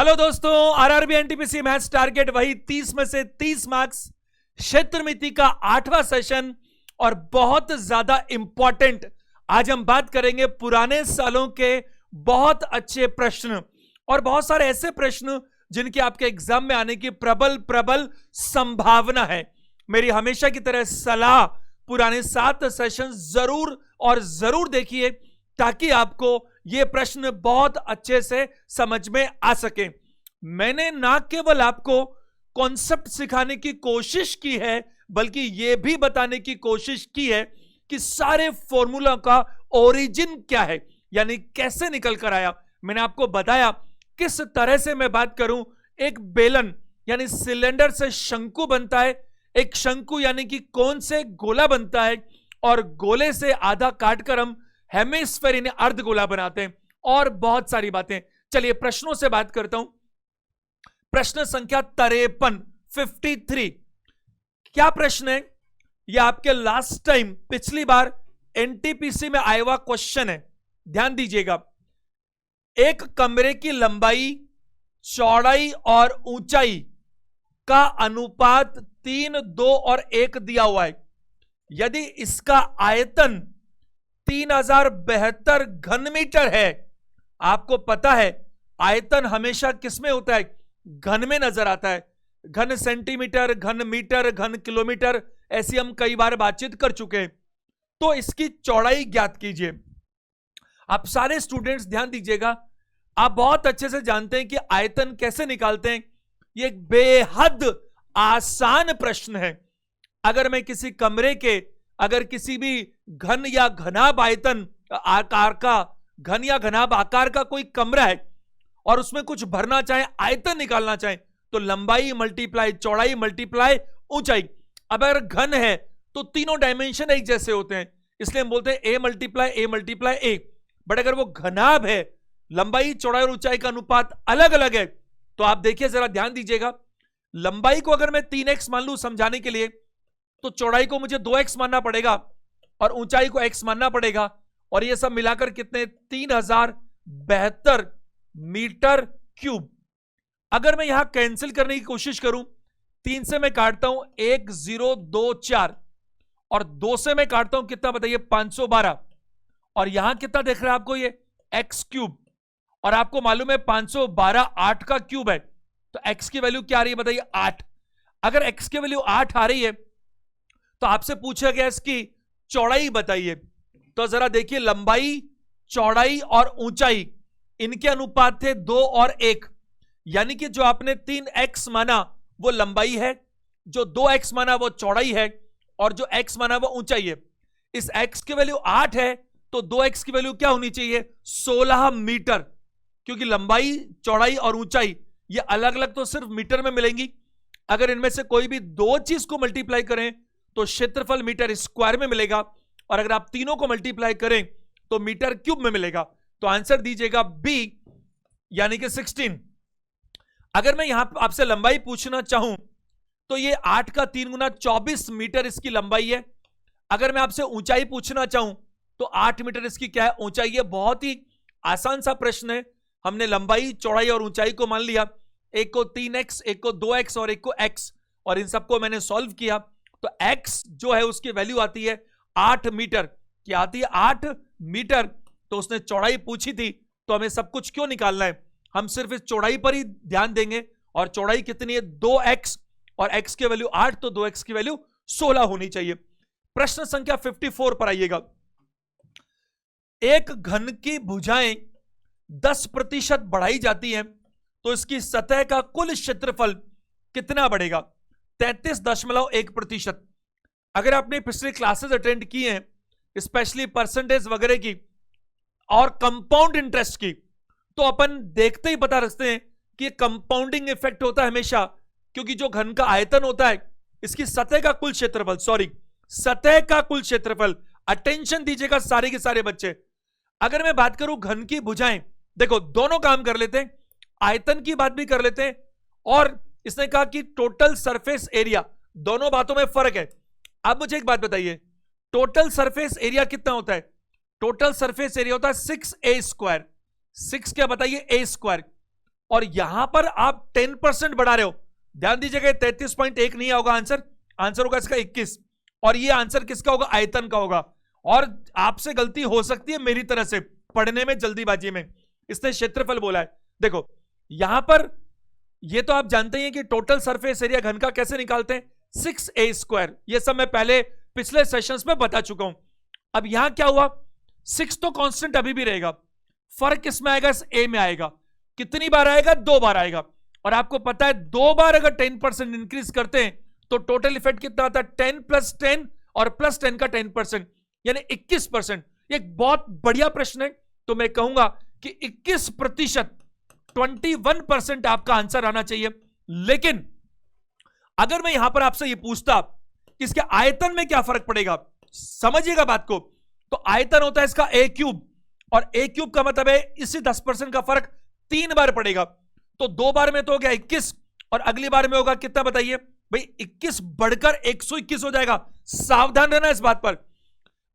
Hello दोस्तों, RRB NTPC maths target वही 30 में से 30 मार्क्स, क्षेत्र मिति का 8वां सेशन और बहुत ज्यादा इंपॉर्टेंट। आज हम बात करेंगे पुराने सालों के बहुत अच्छे प्रश्न और बहुत सारे ऐसे प्रश्न जिनके आपके एग्जाम में आने की प्रबल संभावना है। मेरी हमेशा की तरह सलाह, पुराने 7 सेशन जरूर और जरूर देखिए ताकि आपको ये प्रश्न बहुत अच्छे से समझ में आ सके। मैंने ना केवल आपको कॉन्सेप्ट सिखाने की कोशिश की है बल्कि यह भी बताने की कोशिश की है कि सारे फॉर्मूला का ओरिजिन क्या है, यानी कैसे निकल कर आया। मैंने आपको बताया किस तरह से मैं बात करूं। एक बेलन यानी सिलेंडर से शंकु बनता है, एक शंकु यानी कि कोन से गोला बनता है और गोले से आधा काटकर हम हेमिस्फेयर यानी अर्धगोला बनाते हैं और बहुत सारी बातें। चलिए प्रश्नों से बात करता हूं। प्रश्न संख्या 53 क्या प्रश्न है? यह आपके लास्ट टाइम पिछली बार एनटीपीसी में आया हुआ क्वेश्चन है, ध्यान दीजिएगा। एक कमरे की लंबाई, चौड़ाई और ऊंचाई का अनुपात 3, 2 और 1 दिया हुआ है। यदि इसका आयतन 3072 घन मीटर है, आपको पता है आयतन हमेशा किसमें होता है? घन में नजर आता है। घन सेंटीमीटर, घन मीटर, घन किलोमीटर, ऐसी हम कई बार बातचीत कर चुके हैं। तो इसकी चौड़ाई ज्ञात कीजिए। आप सारे स्टूडेंट्स ध्यान दीजिएगा, आप बहुत अच्छे से जानते हैं कि आयतन कैसे निकालते हैं। यह एक बेहद आसान प्रश्न है। अगर मैं किसी कमरे के, अगर किसी भी घन या घनाभ आयतन आकार का, घन या घनाभ आकार का कोई कमरा है और उसमें कुछ भरना चाहे, आयतन निकालना चाहे, तो लंबाई मल्टीप्लाई चौड़ाई मल्टीप्लाई ऊंचाई। अब अगर घन है तो तीनों डायमेंशन एक जैसे होते हैं, इसलिए हम बोलते हैं ए मल्टीप्लाई ए। बट अगर वो घनाभ है, लंबाई चौड़ाई और ऊंचाई का अनुपात अलग अलग है, तो आप देखिए जरा ध्यान दीजिएगा। लंबाई को अगर मैं 3x मान लूं समझाने के लिए, तो चौड़ाई को मुझे 2x मानना पड़ेगा और ऊंचाई को x मानना पड़ेगा, और ये सब मिलाकर कितने? 3072 मीटर क्यूब। अगर मैं यहां कैंसिल करने की कोशिश करूं, 3 से मैं काटता हूं 1024 और 2 से मैं काटता हूं कितना बताइए? 512। और यहां कितना देख रहे हैं आपको? ये x क्यूब, और आपको मालूम है 512 8 का क्यूब है, तो x की वैल्यू क्या आ रही है बताइए? 8। अगर x की वैल्यू 8 आ रही है तो आपसे पूछा गया इसकी चौड़ाई बताइए। तो जरा देखिए, लंबाई, चौड़ाई और ऊंचाई इनके अनुपात थे 2 और 1, यानी कि जो आपने 3x माना वो लंबाई है, जो 2x माना वो चौड़ाई है, और जो x माना वो ऊंचाई है। इस x की वैल्यू 8 है तो 2x की वैल्यू क्या होनी चाहिए? 16 मीटर, क्योंकि लंबाई, चौड़ाई और ऊंचाई ये अलग अलग तो सिर्फ मीटर में मिलेंगी। अगर इनमें से कोई भी दो चीज को मल्टीप्लाई करें तो क्षेत्रफल मीटर स्क्वायर में मिलेगा, और अगर आप तीनों को मल्टीप्लाई करें तो मीटर क्यूब में मिलेगा। तो आंसर दीजिएगा बी, यानी कि 16। अगर मैं यहां आपसे लंबाई पूछना चाहूं तो ये 8 का 3 गुना 24 मीटर इसकी लंबाई है। अगर मैं आपसे ऊंचाई पूछना चाहूं तो 8 मीटर इसकी क्या है? ऊंचाई है। बहुत ही आसान सा प्रश्न है। हमने लंबाई, चौड़ाई और ऊंचाई को मान लिया, एक को 3x, एक को 2x और एक को x, और इन सबको मैंने सॉल्व किया तो x जो है उसकी वैल्यू आती है 8 मीटर। क्या आती है? 8 मीटर। तो उसने चौड़ाई पूछी थी, तो हमें सब कुछ क्यों निकालना है? हम सिर्फ इस चौड़ाई पर ही ध्यान देंगे, और चौड़ाई कितनी है? 2x, और x की वैल्यू 8, तो 2x की वैल्यू 16 होनी चाहिए। प्रश्न संख्या 54 पर आइएगा। एक घन की भुजाएं 10% बढ़ाई जाती हैं तो इसकी सतह का कुल क्षेत्रफल कितना बढ़ेगा? 33.1%। अगर आपने पिछले क्लासेस अटेंड की हैं, स्पेशली परसेंटेज वगैरह की और कंपाउंड इंटरेस्ट की, तो अपन देखते ही पता रखते हैं कि कंपाउंडिंग इफेक्ट होता है हमेशा, क्योंकि जो घन का आयतन होता है, इसकी सतह का कुल क्षेत्रफल, सतह का कुल क्षेत्रफल। अटेंशन दीजिएगा सारे के सारे बच्चे। अगर मैं बात करूं घन की भुजाएं, देखो दोनों काम कर लेते हैं, आयतन की बात भी कर लेते हैं, और इसने कहा कि टोटल सरफेस एरिया, दोनों बातों में फर्क है। अब मुझे एक बात बताइए, टोटल सरफेस एरिया कितना होता है? टोटल सरफेस एरिया होता है 6a²। 6 क्या बताइए? a²। और यहां पर आप 10% बढ़ा रहे हो। ध्यान दीजिएगा 33.1 नहीं होगा आंसर, आंसर होगा इसका 21, और ये आंसर किसका होगा, आयतन का होगा। और आपसे गलती हो सकती है मेरी तरह से पढ़ने में जल्दीबाजी में, इसने क्षेत्रफल बोला है। देखो यहां पर ये तो आप जानते ही हैं कि टोटल सरफेस एरिया घन का कैसे निकालते हैं, 6a²। ये सब मैं पहले पिछले सेशंस में बता चुका हूं। अब यहां क्या हुआ, 6 तो कांस्टेंट अभी भी रहेगा, फर्क किसमें आएगा, इस a में आएगा। कितनी बार आएगा, 2 बार आएगा। और आपको पता है 2 बार अगर 10% इंक्रीज करते हैं तो टोटल इफेक्ट कितना आता है, 10 + 10 और +10 का 10%, यानी 21%। एक बहुत बढ़िया प्रश्न है, तो मैं कहूंगा कि 21%, 21% आपका आंसर आना चाहिए। लेकिन अगर मैं यहां पर आपसे ये पूछता कि इसके आयतन में क्या फर्क पड़ेगा, समझिएगा बात को, तो आयतन होता है इसका a³, और a³ का मतलब है इसी 10% का फर्क 3 बार पड़ेगा। तो 2 बार में तो हो गया 21, और अगली बार में होगा कितना बताइए भाई, 21 बढ़कर 121 हो जाएगा। सावधान रहना इस बात पर,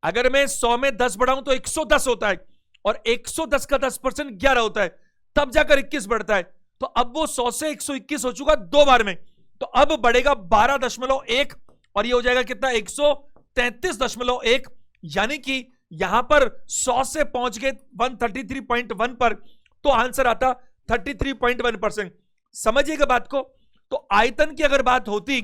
अगर मैं 100 में 10 बढ़ाऊं तो 110 होता है, और 110 का 10% 11 होता है, तब जाकर 21 बढ़ता है। तो अब वो 100 से 121 हो चुका 2 बार में, तो अब बढ़ेगा 12.1, और ये हो जाएगा कितना, 133.1। यानी कि यहां पर 100 से पहुंच गए 133.1 पर, तो आंसर आता 33.1%। समझिएगा बात को। तो आयतन की अगर बात होती,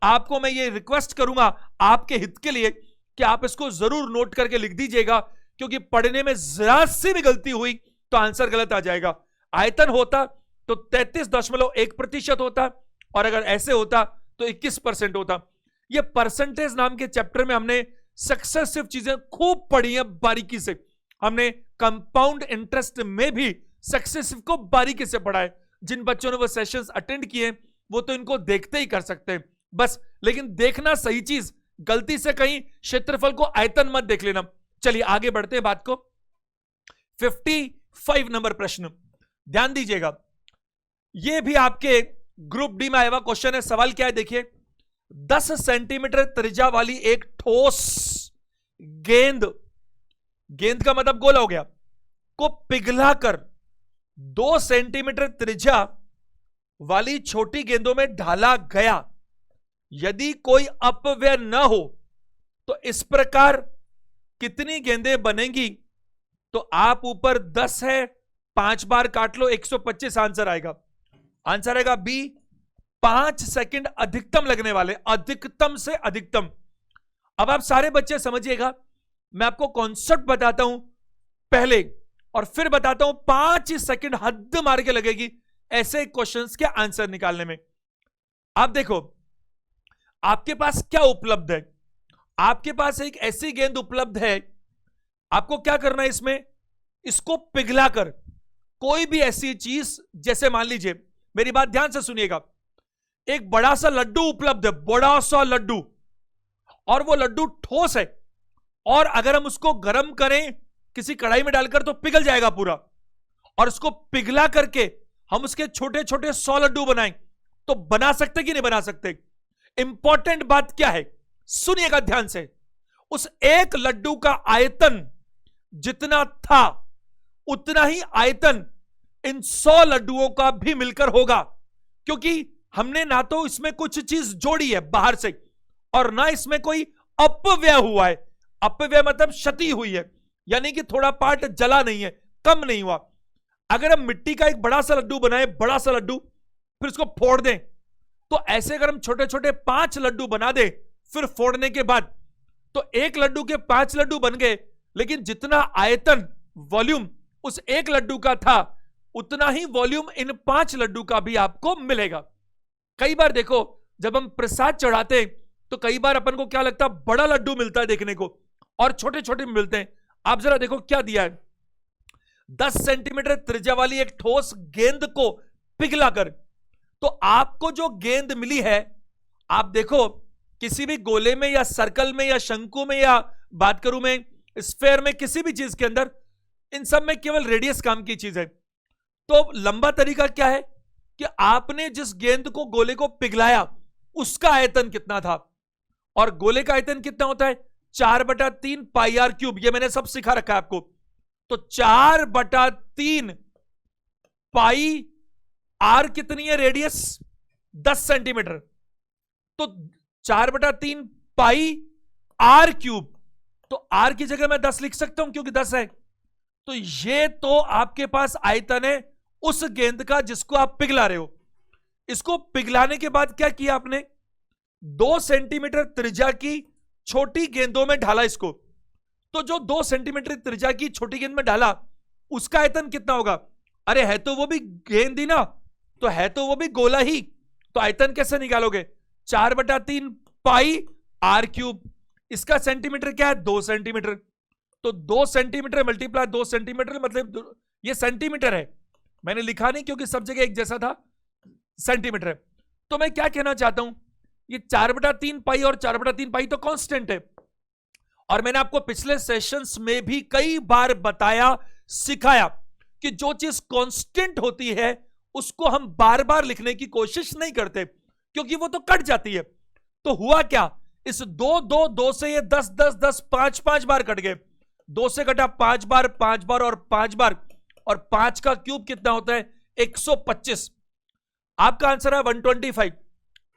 आपको मैं ये रिक्वेस्ट करूंगा आपके हित के लिए कि आप इसको जरूर नोट करके लिख दीजिएगा, क्योंकि पढ़ने में जरा सी भी गलती हुई तो आंसर गलत आ जाएगा। आयतन होता तो 33.1% होता, और अगर ऐसे होता तो 21% होता। ये परसेंटेज नाम के चैप्टर में हमने सक्सेसिव चीजें खूब पढ़ी हैं बारीकी से। हमने कंपाउंड इंटरेस्ट में भी सक्सेसिव को बारीकी से पढ़ा है। जिन बच्चों ने वो सेशंस अटेंड किए वो तो इनको देखते ही कर सकते हैं बस, लेकिन देखना सही चीज, गलती से कहीं क्षेत्रफल को आयतन मत देख लेना। चलिए आगे बढ़ते हैं बात को। 55 नंबर प्रश्न, ध्यान दीजिएगा, ये भी आपके ग्रुप डी में आया हुआ क्वेश्चन है। सवाल क्या है देखिए, 10 सेंटीमीटर त्रिज्या वाली एक ठोस गेंद, गेंद का मतलब गोला हो गया, को पिघलाकर 2 सेंटीमीटर त्रिज्या वाली छोटी गेंदों में ढाला गया। यदि कोई अपव्यय न हो तो इस प्रकार कितनी गेंदें बनेंगी? तो आप ऊपर 10 है, 5 बार काट लो, 125 आंसर आएगा। आंसर आएगा बी, 5 सेकंड अधिकतम लगने वाले, अधिकतम से अधिकतम। अब आप सारे बच्चे समझिएगा, मैं आपको कॉन्सेप्ट बताता हूं पहले और फिर बताता हूं 5 सेकंड हद मार के लगेगी ऐसे क्वेश्चंस के आंसर निकालने में। आप देखो आपके पास क्या उपलब्ध है, आपके पास एक ऐसी गेंद उपलब्ध है, आपको क्या करना है इसमें, इसको पिघलाकर कोई भी ऐसी चीज, जैसे मान लीजिए, मेरी बात ध्यान से सुनिएगा, एक बड़ा सा लड्डू उपलब्ध है, बड़ा सा लड्डू, और वो लड्डू ठोस है, और अगर हम उसको गर्म करें किसी कढ़ाई में डालकर तो पिघल जाएगा पूरा, और उसको पिघला करके हम उसके छोटे छोटे 100 लड्डू बनाएं तो बना सकते कि नहीं बना सकते? इंपॉर्टेंट बात क्या है, सुनिएगा ध्यान से, उस एक लड्डू का आयतन जितना था उतना ही आयतन इन 100 लड्डुओं का भी मिलकर होगा, क्योंकि हमने ना तो इसमें कुछ चीज जोड़ी है बाहर से और ना इसमें कोई अपव्यय हुआ है। अपव्यय मतलब क्षति हुई है, यानी कि थोड़ा पार्ट जला नहीं है, कम नहीं हुआ। अगर हम मिट्टी का एक बड़ा सा लड्डू बनाए, बड़ा सा लड्डू, फिर उसको फोड़ दें, तो ऐसे अगर हम छोटे छोटे 5 लड्डू बना दें फिर फोड़ने के बाद, तो एक लड्डू के 5 लड्डू बन गए, लेकिन जितना आयतन वॉल्यूम उस एक लड्डू का था उतना ही वॉल्यूम इन 5 लड्डू का भी आपको मिलेगा। कई बार देखो जब हम प्रसाद चढ़ाते हैं तो कई बार अपन को क्या लगता है, बड़ा लड्डू मिलता है देखने को और छोटे छोटे मिलते हैं। आप जरा देखो क्या दिया है, 10 सेंटीमीटर त्रिज्या वाली एक ठोस गेंद को पिघलाकर, तो आपको जो गेंद मिली है, आप देखो किसी भी गोले में या सर्कल में या शंकु में या बात करूं मैं स्फेयर में, किसी भी चीज के अंदर, इन सब में केवल रेडियस काम की चीज है। तो लंबा तरीका क्या है कि आपने जिस गेंद को, गोले को पिघलाया उसका आयतन कितना था, और गोले का आयतन कितना होता है 4/3 पाई आर क्यूब, ये मैंने सब सिखा रखा है आपको। तो 4/3 पाई आर कितनी है, रेडियस 10 सेंटीमीटर, तो 4/3 पाई आर क्यूब, तो आर की जगह मैं 10 लिख सकता हूं क्योंकि 10 है। तो ये तो आपके पास आयतन है उस गेंद का जिसको आप पिघला रहे हो। इसको पिघलाने के बाद क्या किया आपने, 2 सेंटीमीटर त्रिज्या की छोटी गेंदों में ढाला इसको। तो जो 2 सेंटीमीटर त्रिज्या की छोटी गेंद में डाला उसका आयतन कितना होगा, अरे है तो वो भी गेंद ही ना, तो है तो वो भी गोला ही, तो आयतन कैसे निकालोगे, 4/3 पाई आर क्यूब। इसका सेंटीमीटर क्या है, 2 सेंटीमीटर, तो 2 सेंटीमीटर मल्टीप्लाई 2 सेंटीमीटर मतलब ये सेंटीमीटर है, मैंने लिखा नहीं क्योंकि सब जगह एक जैसा था, सेंटीमीटर है। तो मैं क्या कहना चाहता हूं, ये 4/3 पाई और 4/3 पाई तो कांस्टेंट है, और मैंने आपको पिछले सेशंस में भी कई बार बताया, सिखाया कि जो चीज कांस्टेंट होती है उसको हम बार बार लिखने की कोशिश नहीं करते क्योंकि वो तो कट जाती है। तो हुआ क्या, इस 2 से ये 10 10 10 5 बार कट गए, 2 से कटा 5 बार, 5 बार और 5 बार, और 5 का क्यूब कितना होता है, 125। आपका आंसर है 125।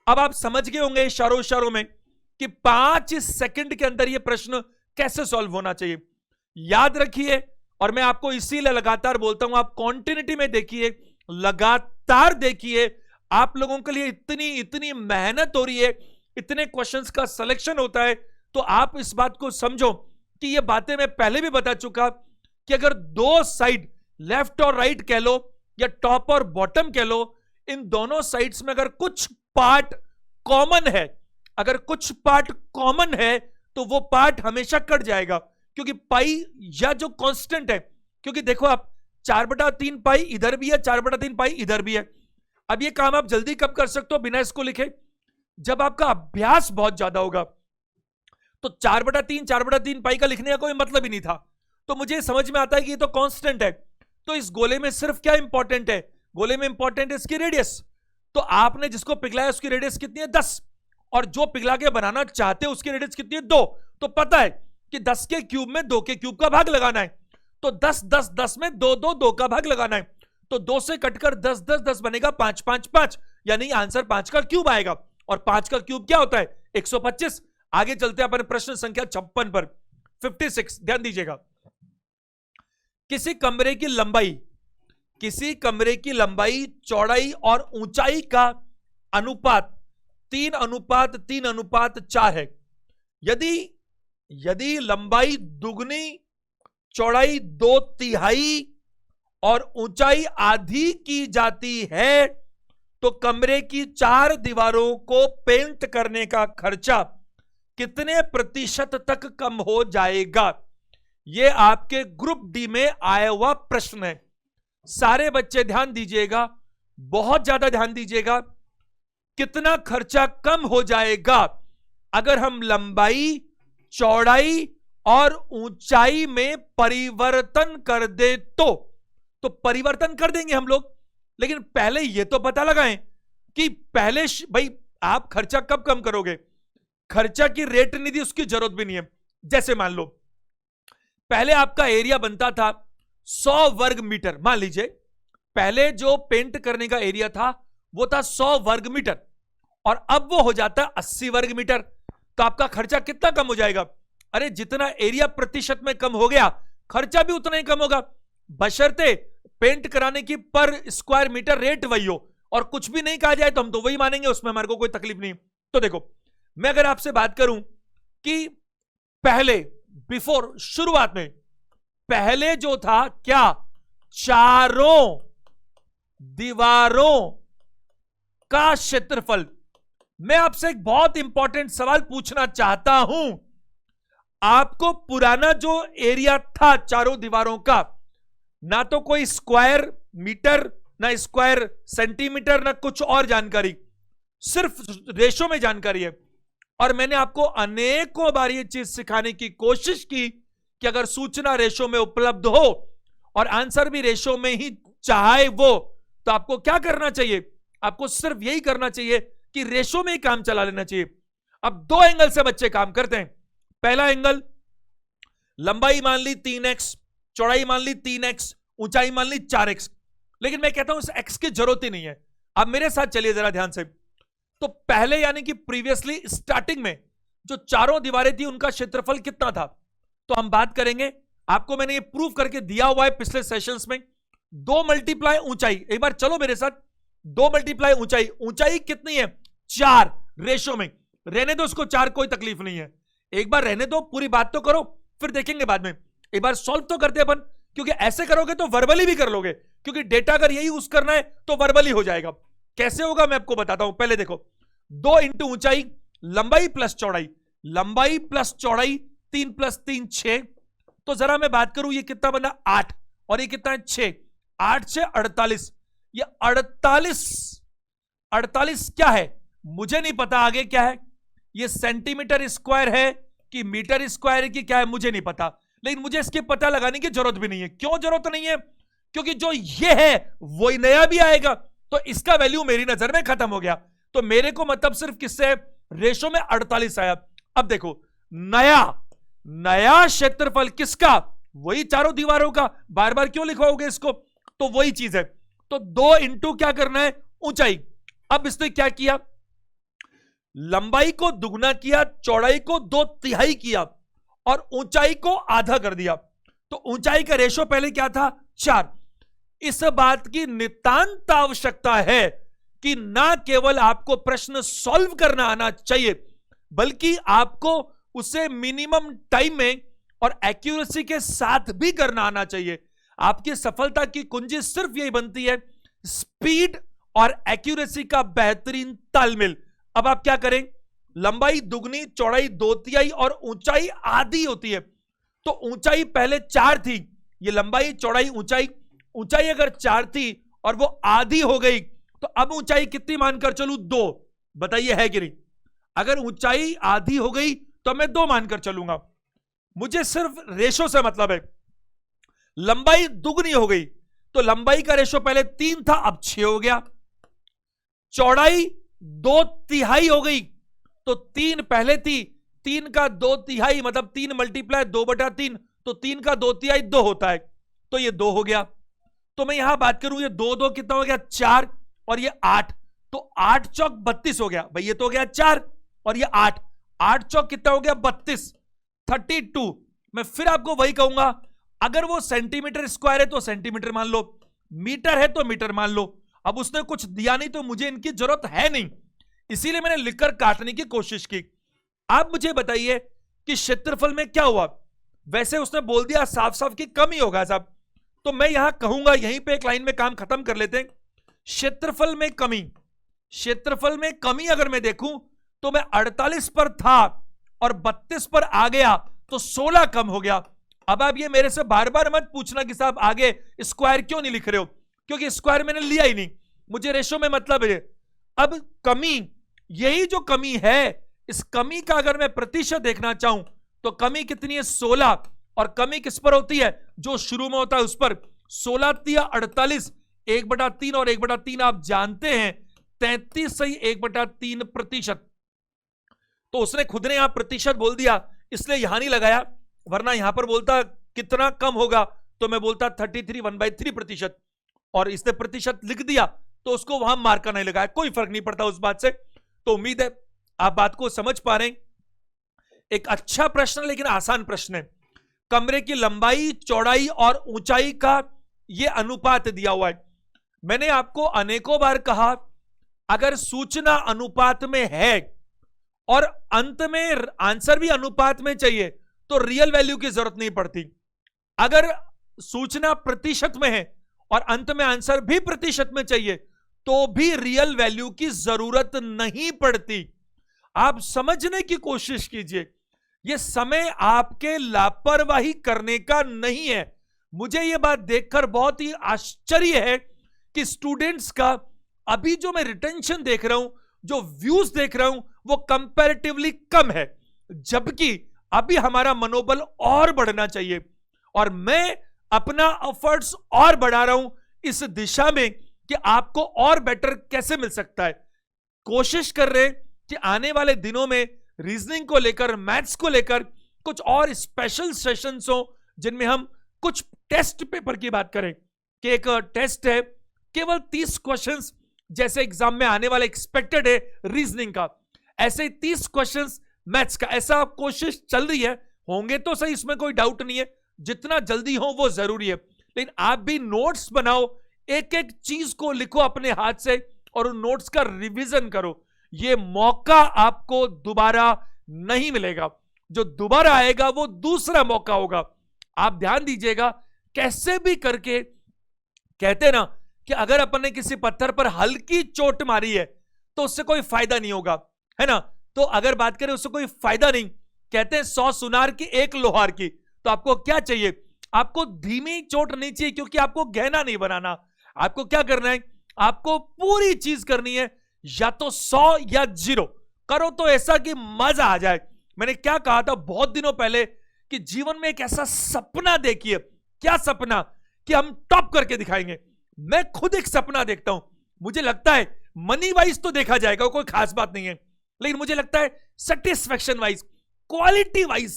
अब आप समझ गए होंगे इशारों में कि 5 सेकंड के अंदर यह प्रश्न कैसे सॉल्व होना चाहिए। याद रखिए, और मैं आपको इसीलिए लगातार बोलता हूं, आप कॉन्टिन्यूटी में देखिए, लगातार देखिए, आप लोगों के लिए इतनी मेहनत हो रही है, इतने क्वेश्चंस का सिलेक्शन होता है, तो आप इस बात को समझो कि ये बातें मैं पहले भी बता चुका कि अगर 2 साइड लेफ्ट और राइट कह लो या टॉप और बॉटम कह लो, इन दोनों साइड्स में अगर कुछ पार्ट कॉमन है, अगर कुछ पार्ट कॉमन है तो वो पार्ट हमेशा कट जाएगा, क्योंकि पाई या जो कांस्टेंट है, क्योंकि देखो आप 4/3 पाई इधर भी है, 4/3 पाई इधर भी है। अब ये काम आप जल्दी कब कर सकते हो बिना इसको लिखे, जब आपका अभ्यास बहुत ज्यादा होगा। तो 4/3 पाई का लिखने का कोई मतलब ही नहीं था, तो मुझे समझ में आता है कि ये तो कांस्टेंट है। तो इस गोले में सिर्फ क्या इंपॉर्टेंट है, गोले में इंपॉर्टेंट है इसकी रेडियस। तो आपने जिसको पिघलाया उसकी रेडियस कितनी है, 10, और जो पिघला के बनाना चाहते हो उसकी रेडियस कितनी है, 2। तो पता है कि 10 के क्यूब में 2 के क्यूब का भाग लगाना है, तो 10 10 10 में 2 2 2 का भाग लगाना है, तो 2 से कटकर 10 10 10 बनेगा 5 5 5, यानी आंसर 5 का क्यूब आएगा, और 5 का क्यूब क्या होता है, 125। आगे चलते हैं अपन प्रश्न संख्या 56 पर, 56, ध्यान दीजिएगा। किसी कमरे की लंबाई, चौड़ाई और ऊंचाई का अनुपात 3:3:4 है। यदि लंबाई दुगनी, चौड़ाई 2/3 और ऊंचाई आधी की जाती है, तो कमरे की 4 दीवारों को पेंट करने का खर्चा कितने प्रतिशत तक कम हो जाएगा। यह आपके ग्रुप डी में आया हुआ प्रश्न है। सारे बच्चे ध्यान दीजिएगा, बहुत ज्यादा ध्यान दीजिएगा। कितना खर्चा कम हो जाएगा अगर हम लंबाई, चौड़ाई और ऊंचाई में परिवर्तन कर दे, तो परिवर्तन कर देंगे हम लोग, लेकिन पहले यह तो पता लगाएं कि पहले भाई आप खर्चा कब कम करोगे। खर्चा की रेट नहीं दी, उसकी जरूरत भी नहीं है। जैसे मान लो पहले आपका एरिया बनता था 100 वर्ग मीटर, मान लीजिए पहले जो पेंट करने का एरिया था वो था 100 वर्ग मीटर, और अब वो हो जाता है 80 वर्ग मीटर। तो आपका खर्चा कितना कम हो जाएगा, अरे जितना एरिया प्रतिशत में कम हो गया खर्चा भी उतना ही कम होगा, बशर्ते पेंट कराने की पर स्क्वायर मीटर रेट वही हो, और कुछ भी नहीं कहा जाए तो हम तो वही मानेंगे, उसमें हमारे को कोई तकलीफ नहीं। तो देखो, मैं अगर आपसे बात करूं कि पहले बिफोर, शुरुआत में पहले जो था क्या, चारों दीवारों का क्षेत्रफल। मैं आपसे एक बहुत इंपॉर्टेंट सवाल पूछना चाहता हूं। आपको पुराना जो एरिया था चारों दीवारों का, ना तो कोई स्क्वायर मीटर, ना स्क्वायर सेंटीमीटर, ना कुछ और जानकारी, सिर्फ रेशो में जानकारी है। और मैंने आपको अनेकों बार ये चीज सिखाने की कोशिश की कि अगर सूचना रेशो में उपलब्ध हो और आंसर भी रेशो में ही चाहे वो, तो आपको क्या करना चाहिए, आपको सिर्फ यही करना चाहिए कि रेशो में ही काम चला लेना चाहिए। अब 2 एंगल से बच्चे काम करते हैं। पहला एंगल, लंबाई मान ली 3x, चौड़ाई मान ली 3x, ऊंचाई मान ली 4x। लेकिन मैं कहता हूं इस x की जरूरत ही नहीं है। अब मेरे साथ चलिए जरा ध्यान से। तो पहले यानी कि प्रीवियसली स्टार्टिंग में जो चारों दीवारें थी उनका क्षेत्रफल कितना था, तो हम बात करेंगे। आपको मैंने ये प्रूव करके दिया हुआ है पिछले सेशंस में। 2 मल्टीप्लाई ऊंचाई, एक बार चलो मेरे साथ। 2 मल्टीप्लाई ऊंचाई, ऊंचाई कितनी है 4 रेशो में। रहने दो उसको 4, कोई तकलीफ नहीं है, एक बार रहने दो, पूरी बात तो करो, फिर देखेंगे बाद में। एक बार सॉल्व तो करते अपन, क्योंकि ऐसे करोगे तो वर्बली भी कर लोगे, क्योंकि डेटा अगर यही यूज करना है तो वर्बली हो जाएगा। कैसे होगा मैं आपको बताता हूं। पहले देखो 2 इंटू ऊंचाई, लंबाई प्लस चौड़ाई, लंबाई प्लस चौड़ाई 3 प्लस 3 6। तो जरा मैं बात करूं, ये कितना बना 8 और ये कितना है 6, 8 से 48। ये 48 क्या है मुझे नहीं पता, आगे क्या है, ये सेंटीमीटर स्क्वायर है कि मीटर स्क्वायर है कि क्या है मुझे नहीं पता, लेकिन मुझे इसके पता लगाने की जरूरत भी नहीं है। क्यों जरूरत नहीं है, क्योंकि जो ये है वही नया भी आएगा, तो इसका वैल्यू मेरी नजर में खत्म हो गया। तो मेरे को मतलब सिर्फ किससे, रेशो में 48 आया। अब देखो नया क्षेत्रफल किसका, वही चारों दीवारों का। बार बार क्यों लिखवाओगे इसको, तो वही चीज है। तो 2 इंटू क्या करना है ऊंचाई। अब इसने क्या किया, लंबाई को दुगना किया, चौड़ाई को 2/3 किया और ऊंचाई को आधा कर दिया। तो ऊंचाई का रेशो पहले क्या था 4। इस बात की नितांत आवश्यकता है कि ना केवल आपको प्रश्न सॉल्व करना आना चाहिए, बल्कि आपको उसे मिनिमम टाइम में और एक्यूरेसी के साथ भी करना आना चाहिए। आपकी सफलता की कुंजी सिर्फ यही बनती है, स्पीड और एक्यूरेसी का बेहतरीन तालमेल। अब आप क्या करें, लंबाई दुगनी, चौड़ाई 2/3 और ऊंचाई आधी होती है। तो ऊंचाई पहले 4 थी, ये लंबाई चौड़ाई ऊंचाई, ऊंचाई अगर 4 थी और वो आधी हो गई, तो अब ऊंचाई कितनी मानकर चलूं 2, बताइए है कि नहीं। अगर ऊंचाई आधी हो गई तो मैं 2 मानकर चलूंगा, मुझे सिर्फ रेशो से मतलब है। लंबाई दुगनी हो गई तो लंबाई का रेशो पहले 3 था, अब 6 हो गया। चौड़ाई 2/3 हो गई, तो 3 पहले थी, 3 का 2/3 मतलब 3 मल्टीप्लाई 2/3, तो 3 का 2/3 2 होता है, तो ये 2 हो गया। तो मैं यहां बात करूं, ये 2 2 कितना हो गया 4 और ये 8, तो 8 चौक 32 हो गया। भाई ये तो हो गया 4 और ये 8, 8 चौक कितना हो गया 32, 32। मैं फिर आपको वही कहूंगा, अगर वो सेंटीमीटर स्क्वायर है तो सेंटीमीटर मान लो, मीटर है तो मीटर मान लो। अब उसने कुछ दिया नहीं तो मुझे इनकी जरूरत है नहीं, इसीलिए मैंने लिखकर काटने की कोशिश की। आप मुझे बताइए कि क्षेत्रफल में क्या हुआ। वैसे उसने बोल दिया साफ साफ कि कम ही होगा साहब, तो मैं यहां कहूंगा, यहीं पे एक लाइन में काम खत्म कर लेते हैं। क्षेत्रफल में कमी, क्षेत्रफल में कमी अगर मैं देखूं तो मैं 48 पर था और 32 पर आ गया, तो 16 कम हो गया। अब आप ये मेरे से बार बार मत पूछना कि साहब आगे स्क्वायर क्यों नहीं लिख रहे हो, क्योंकि स्क्वायर मैंने लिया ही नहीं, मुझे रेशो में मतलब है। अब कमी, यही जो कमी है, इस कमी का अगर मैं प्रतिशत देखना चाहूं तो कमी कितनी है 16, और कमी किस पर होती है, जो शुरू में होता है उस पर। 16 तिया 48, 1/3 और 1/3 आप जानते हैं 33 सही 1/3 प्रतिशत। तो उसने खुद ने यहां प्रतिशत बोल दिया, इसलिए यहां नहीं लगाया, वरना यहां पर बोलता कितना कम होगा तो मैं बोलता 33 1/3 प्रतिशत, और इसने प्रतिशत लिख दिया तो उसको वहां मार्का नहीं लगाया, कोई फर्क नहीं पड़ता उस बात से। तो उम्मीद है आप बात को समझ पा रहे हैं। एक अच्छा प्रश्न, लेकिन आसान प्रश्न है। कमरे की लंबाई, चौड़ाई और ऊंचाई का यह अनुपात दिया हुआ है। मैंने आपको अनेकों बार कहा, अगर सूचना अनुपात में है और अंत में आंसर भी अनुपात में चाहिए तो रियल वैल्यू की जरूरत नहीं पड़ती। अगर सूचना प्रतिशत में है और अंत में आंसर भी प्रतिशत में चाहिए तो भी रियल वैल्यू की जरूरत नहीं पड़ती। आप समझने की कोशिश कीजिए, यह समय आपके लापरवाही करने का नहीं है। मुझे यह बात देखकर बहुत ही आश्चर्य है कि स्टूडेंट्स का अभी जो मैं रिटेंशन देख रहा हूं, जो व्यूज देख रहा हूं, वो कंपैरेटिवली कम है, जबकि अभी हमारा मनोबल और बढ़ना चाहिए। और मैं अपना एफर्ट्स और बढ़ा रहा हूं इस दिशा में कि आपको और बेटर कैसे मिल सकता है। कोशिश कर रहे हैं कि आने वाले दिनों में रीजनिंग को लेकर, मैथ्स को लेकर कुछ और स्पेशल सेशंस हो, जिनमें हम कुछ टेस्ट पेपर की बात करें कि एक टेस्ट है केवल 30 क्वेश्चंस जैसे एग्जाम में आने वाला एक्सपेक्टेड है रीजनिंग का, ऐसे 30 क्वेश्चंस मैथ्स का। ऐसा कोशिश चल रही है, होंगे तो सही, इसमें कोई डाउट नहीं है, जितना जल्दी हो वो जरूरी है। लेकिन आप भी नोट्स बनाओ, एक एक चीज को लिखो अपने हाथ से और उन नोट्स का रिवीजन करो। ये मौका आपको दोबारा नहीं मिलेगा, जो दोबारा आएगा वो दूसरा मौका होगा। आप ध्यान दीजिएगा, कैसे भी करके, कहते ना कि अगर अपन ने किसी पत्थर पर हल्की चोट मारी है तो उससे कोई फायदा नहीं होगा, है ना। तो अगर बात करें उससे कोई फायदा नहीं, कहते हैं 100 सुनार की 1 लोहार की। तो आपको क्या चाहिए, आपको धीमी चोट नहीं चाहिए, क्योंकि आपको गहना नहीं बनाना। आपको क्या करना है, आपको पूरी चीज करनी है, या तो 100 या 0 करो, तो ऐसा कि मजा आ जाए। मैंने क्या कहा था बहुत दिनों पहले कि जीवन में एक ऐसा सपना देखिए। क्या सपना, कि हम टॉप करके दिखाएंगे। मैं खुद एक सपना देखता हूं, मुझे लगता है मनी वाइज तो देखा जाएगा, कोई खास बात नहीं है, लेकिन मुझे लगता है सेटिस्फेक्शन वाइज, क्वालिटी वाइज,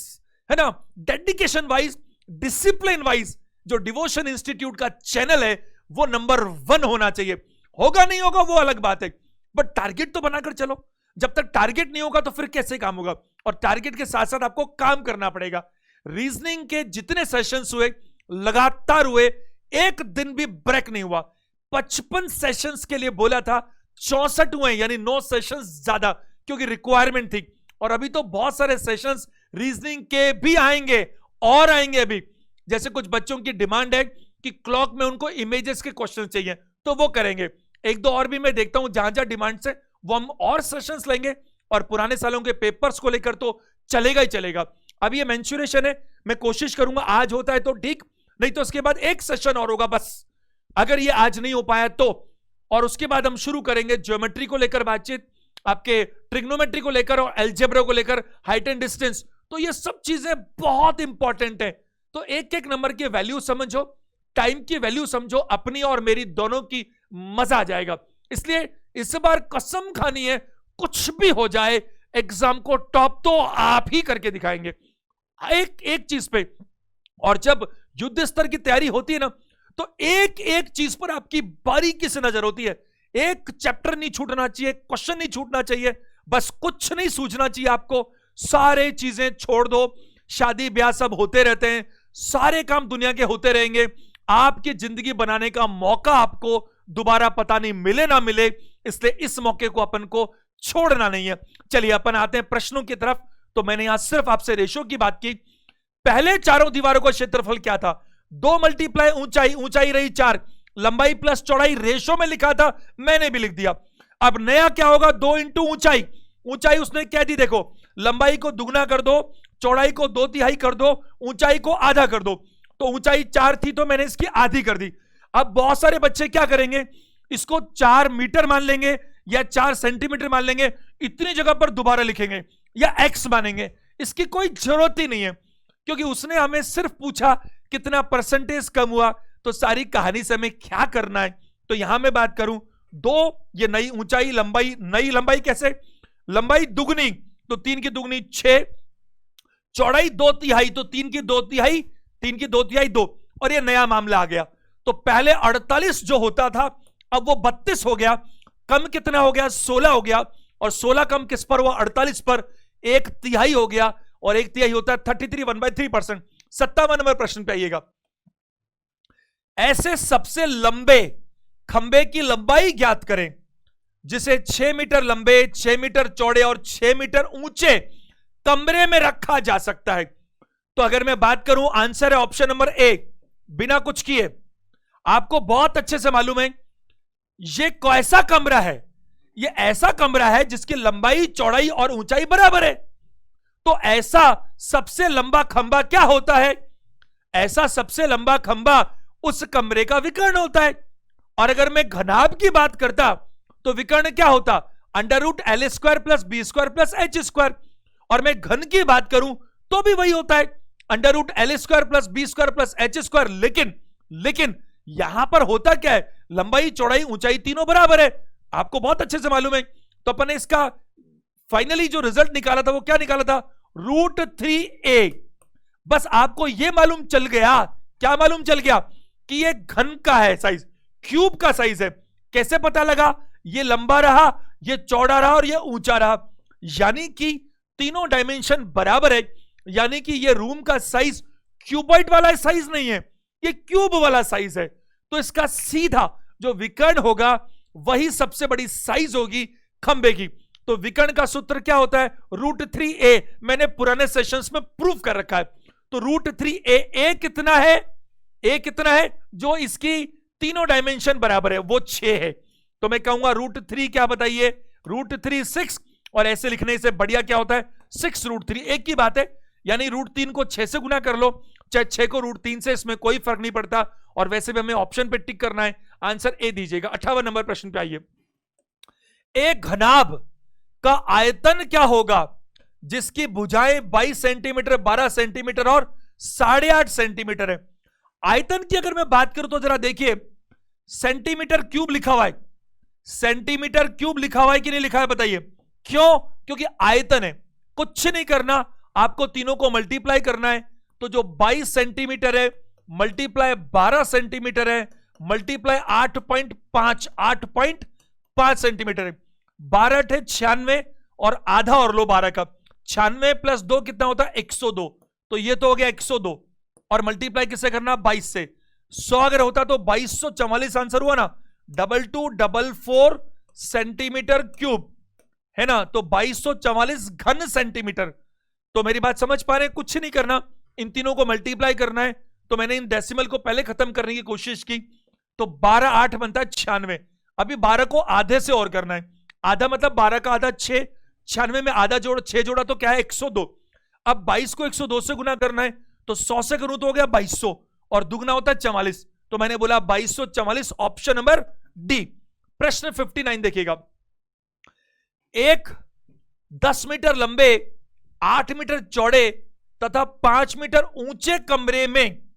है ना, डेडिकेशन वाइज, डिसिप्लिन वाइज, जो डिवोशन इंस्टीट्यूट का चैनल है वो नंबर 1 होना चाहिए। होगा नहीं होगा वो अलग बात है, बट टारगेट तो बनाकर चलो। जब तक टारगेट नहीं होगा तो फिर कैसे काम होगा। और टारगेट के साथ साथ आपको काम करना पड़ेगा। रीजनिंग के जितने सेशंस हुए लगातार हुए, एक दिन भी ब्रेक नहीं हुआ। 55 सेशंस के लिए बोला था, 64 हुए, यानी 9 सेशंस ज्यादा, क्योंकि रिक्वायरमेंट थी। और अभी तो बहुत सारे सेशंस रीजनिंग के भी आएंगे और आएंगे अभी। जैसे कुछ बच्चों की डिमांड है कि क्लॉक में उनको इमेजेस के क्वेश्चन चाहिए, तो वो करेंगे। एक दो और भी मैं देखता हूं जहां जहां डिमांड से, वो हम और सेशंस लेंगे। और पुराने सालों के पेपर्स को लेकर तो चलेगा ही चलेगा। अब ये मेंशुरेशन है, मैं कोशिश करूंगा आज होता है तो ठीक, नहीं तो उसके बाद एक सेशन और होगा बस, अगर ये आज नहीं हो पाया तो। और उसके बाद हम शुरू करेंगे ज्योमेट्री को लेकर बातचीत, आपके ट्रिग्नोमेट्री को लेकर और अलजेब्रा को लेकर, हाइट एंड डिस्टेंस। तो ये सब चीजें बहुत इंपॉर्टेंट है। तो एक एक नंबर की वैल्यू समझो, टाइम की वैल्यू समझो, अपनी और मेरी दोनों की, मजा आ जाएगा। इसलिए इस बार कसम खानी है, कुछ भी हो जाए एग्जाम को टॉप तो आप ही करके दिखाएंगे, एक एक चीज पे। और जब युद्ध स्तर की तैयारी होती है ना, तो एक एक चीज पर आपकी बारीकी से नजर होती है। एक चैप्टर नहीं छूटना चाहिए, क्वेश्चन नहीं छूटना चाहिए, बस कुछ नहीं सूझना चाहिए आपको। सारे चीजें छोड़ दो, शादी ब्याह सब होते रहते हैं, सारे काम दुनिया के होते रहेंगे। आपकी जिंदगी बनाने का मौका आपको दोबारा पता नहीं मिले ना मिले, इसलिए इस मौके को अपन को छोड़ना नहीं है। चलिए अपन आते हैं प्रश्नों की तरफ। तो मैंने यहां सिर्फ आपसे रेशो की बात की। पहले चारों दीवारों का क्षेत्रफल क्या था, 2 मल्टीप्लाई ऊंचाई, ऊंचाई रही 4, लंबाई प्लस चौड़ाई रेशो में लिखा था, मैंने भी लिख दिया। अब नया क्या होगा, 2 इंटू ऊंचाई, ऊंचाई उसने कह दी, देखो लंबाई को दुगना कर दो, चौड़ाई को 2/3 कर दो, ऊंचाई को आधा कर दो। तो ऊंचाई 4 थी तो मैंने इसकी आधी कर दी। अब बहुत सारे बच्चे क्या करेंगे, इसको 4 मीटर मान लेंगे या 4 सेंटीमीटर मान लेंगे, इतनी जगह पर दोबारा लिखेंगे या एक्स मानेंगे। इसकी कोई जरूरत ही नहीं है, क्योंकि उसने हमें सिर्फ पूछा कितना परसेंटेज कम हुआ, तो सारी कहानी से हमें क्या करना है। तो यहां मैं बात करूं 2, ये नई ऊंचाई, लंबाई, नई लंबाई कैसे, लंबाई दुगनी तो 3 की दुगनी 6, चौड़ाई 2/3 तो 3 की 2/3, 3 की 2/3 2, और ये नया मामला आ गया। तो पहले 48 जो होता था अब वो 32 हो गया, कम कितना हो गया, 16 हो गया, और 16 कम किस पर हुआ, 48 पर, 1/3 हो गया, और 1/3 होता है 33, 1/3%। 57 नंबर प्रश्न पे आइएगा। ऐसे सबसे लंबे खंबे की लंबाई ज्ञात करें जिसे 6 मीटर लंबे, 6 मीटर चौड़े और 6 मीटर ऊंचे कमरे में रखा जा सकता है। तो अगर मैं बात करूं, आंसर है ऑप्शन नंबर ए, बिना कुछ किए। आपको बहुत अच्छे से मालूम है ये कैसा कमरा है, ये ऐसा कमरा है जिसकी लंबाई, चौड़ाई और ऊंचाई बराबर है। तो ऐसा सबसे लंबा खंबा क्या होता है, ऐसा सबसे लंबा खंबा उस कमरे का विकर्ण होता है। और अगर मैं घनाभ की बात करता तो विकर्ण क्या होता, √L² + B² + H²। और मैं घन की बात करूं तो भी वही होता है, √L² + B² + H²। लेकिन यहां पर होता क्या है, लंबाई, चौड़ाई, ऊंचाई तीनों बराबर है, आपको बहुत अच्छे से मालूम है। तो अपन ने इसका फाइनली जो रिजल्ट निकाला था वो क्या निकाला था, √3a। बस आपको यह मालूम चल गया, क्या मालूम चल गया, कि ये घन का है साइज, क्यूब का साइज है। कैसे पता लगा? ये लंबा रहा, ये चौड़ा रहा और ये ऊंचा रहा, यानी कि तीनों डायमेंशन बराबर है, यानी कि ये रूम का साइज क्यूबॉइड वाला साइज नहीं है, ये क्यूब वाला साइज है। तो इसका सीधा जो विकर्ण होगा वही सबसे बड़ी साइज होगी खंबे की। तो विकर्ण का सूत्र क्या होता है? √3a। मैंने पुराने सेशंस में प्रूफ कर रखा है। तो √3a, a कितना है? a कितना है? जो इसकी तीनों डायमेंशन बराबर है वो 6 है। तो मैं कहूंगा √3 क्या बताइए? √3 6, और ऐसे लिखने से बढ़िया क्या होता है? 6√3, एक ही बात है। यानी √3 को 6 से गुना कर लो, चाहे 6 को √3 से, इसमें कोई फर्क नहीं पड़ता। और वैसे भी हमें ऑप्शन पे टिक करना है, आंसर ए दीजिएगा। 58 नंबर प्रश्न पे आइए। एक घनाभ का आयतन क्या होगा जिसकी भुजाएं 22 सेंटीमीटर, 12 सेंटीमीटर और 8.5 सेंटीमीटर है? आयतन की अगर मैं बात करूं तो जरा देखिए, सेंटीमीटर क्यूब लिखा हुआ है, सेंटीमीटर क्यूब लिखा हुआ है कि नहीं लिखा है बताइए? क्यों? क्योंकि आयतन है। कुछ नहीं करना, आपको तीनों को मल्टीप्लाई करना है। तो जो 22 सेंटीमीटर है मल्टीप्लाई 12 सेंटीमीटर है मल्टीप्लाई 8.5 सेंटीमीटर है। 12 है 96 और आधा और लो 12 का, 96 + 2 कितना होता है? 102। तो ये तो हो गया 102, और मल्टीप्लाई किससे करना? 22 से। 100 अगर होता तो 2244 आंसर हुआ ना। 2244 सेंटीमीटर क्यूब है ना, तो 2244 घन सेंटीमीटर। तो मेरी बात समझ पा रहे हैं? कुछ नहीं करना, इन तीनों को मल्टीप्लाई करना है। तो मैंने इन डेसिमल को पहले खत्म करने की कोशिश की, तो 12 8 बनता है 96। अभी 12 को आधे से और करना है, आधा मतलब 12 का आधा 6, 96 में आधा जोड़ 6 जोड़ा तो क्या है? 102। अब 22 को 102 से गुना करना है, तो 100 से करूं तो हो गया 2200, और दुगना होता है 44। तो मैंने बोला 2244, ऑप्शन नंबर डी। प्रश्न 59 देखिएगा। एक 10 मीटर लंबे, 8 मीटर चौड़े तथा 5 मीटर ऊंचे कमरे में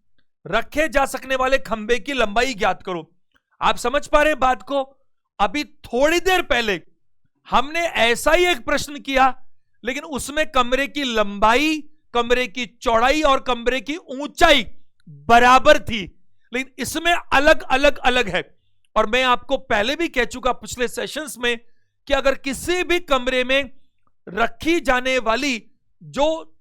रखे जा सकने वाले खंबे की लंबाई ज्ञात करो। आप समझ पा रहे हैं बात को? अभी थोड़ी देर पहले हमने ऐसा ही एक प्रश्न किया, लेकिन उसमें कमरे की लंबाई, कमरे की चौड़ाई और कमरे की ऊंचाई बराबर थी, लेकिन इसमें अलग अलग अलग है। और मैं आपको पहले भी कह चुका पिछले सेशंस में कि अगर किसी भी कमरे में रखी जाने वाली, जो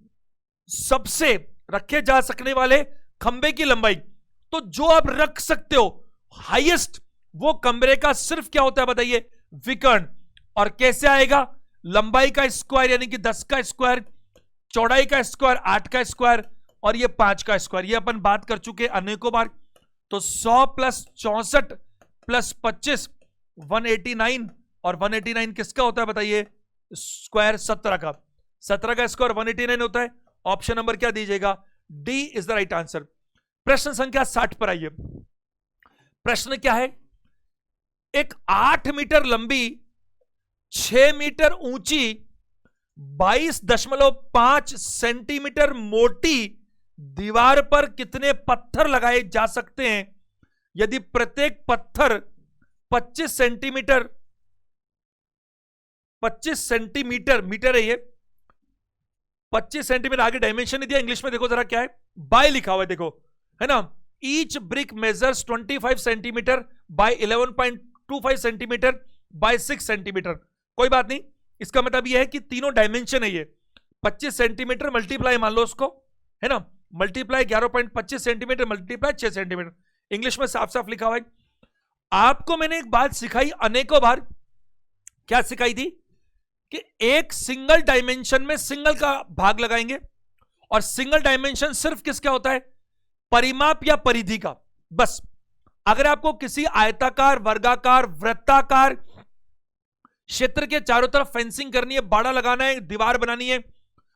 सबसे रखे जा सकने वाले खंबे की लंबाई, तो जो आप रख सकते हो हाईएस्ट, वो कमरे का सिर्फ क्या होता है बताइए? विकर्ण। और कैसे आएगा? लंबाई का स्क्वायर यानी कि 10 का स्क्वायर, चौड़ाई का स्क्वायर 8 का स्क्वायर, और ये 5 का स्क्वायर। ये अपन बात कर चुके अनेकों बार। तो 100 + 64 + 25 189, और 189 किसका होता है बताइए? स्क्वायर 17 का। 17 का स्क्वायर 189 होता है। ऑप्शन नंबर क्या दीजिएगा? D is the right answer. प्रश्न संख्या 60 पर आइए। प्रश्न क्या है? एक 8 मीटर लंबी, 6 मीटर ऊंची, 22.5 सेंटीमीटर मोटी दीवार पर कितने पत्थर लगाए जा सकते हैं यदि प्रत्येक पत्थर 25 सेंटीमीटर, 25 सेंटीमीटर, मीटर है ये, 25 सेंटीमीटर, आगे डायमेंशन नहीं दिया इंग्लिश में, देखो जरा क्या है, बाय लिखा हुआ है, देखो है ना। Each brick measures 25 centimetre bye 11.25 centimetre bye 6 centimetre. कोई बात नहीं, इसका मतलब यह है कि तीनों डायमेंशन है ये। 25 सेंटीमीटर मल्टीप्लाई मान लो उसको, है ना, multiply 11.25 centimetre multiply 6 centimetre, English में साफ साफ लिखा हुआ है। आपको मैंने एक बात सिखाई अनेकों बार, क्या सिखाई थी कि एक सिंगल डायमेंशन में सिंगल का भाग लगाएंगे, और सिंगल डायमेंशन सिर्फ किसका होता है? परिमाप या परिधि का। बस अगर आपको किसी आयताकार, वर्गाकार, वृत्ताकार क्षेत्र के चारों तरफ फेंसिंग करनी है, बाड़ा लगाना है, दीवार बनानी है,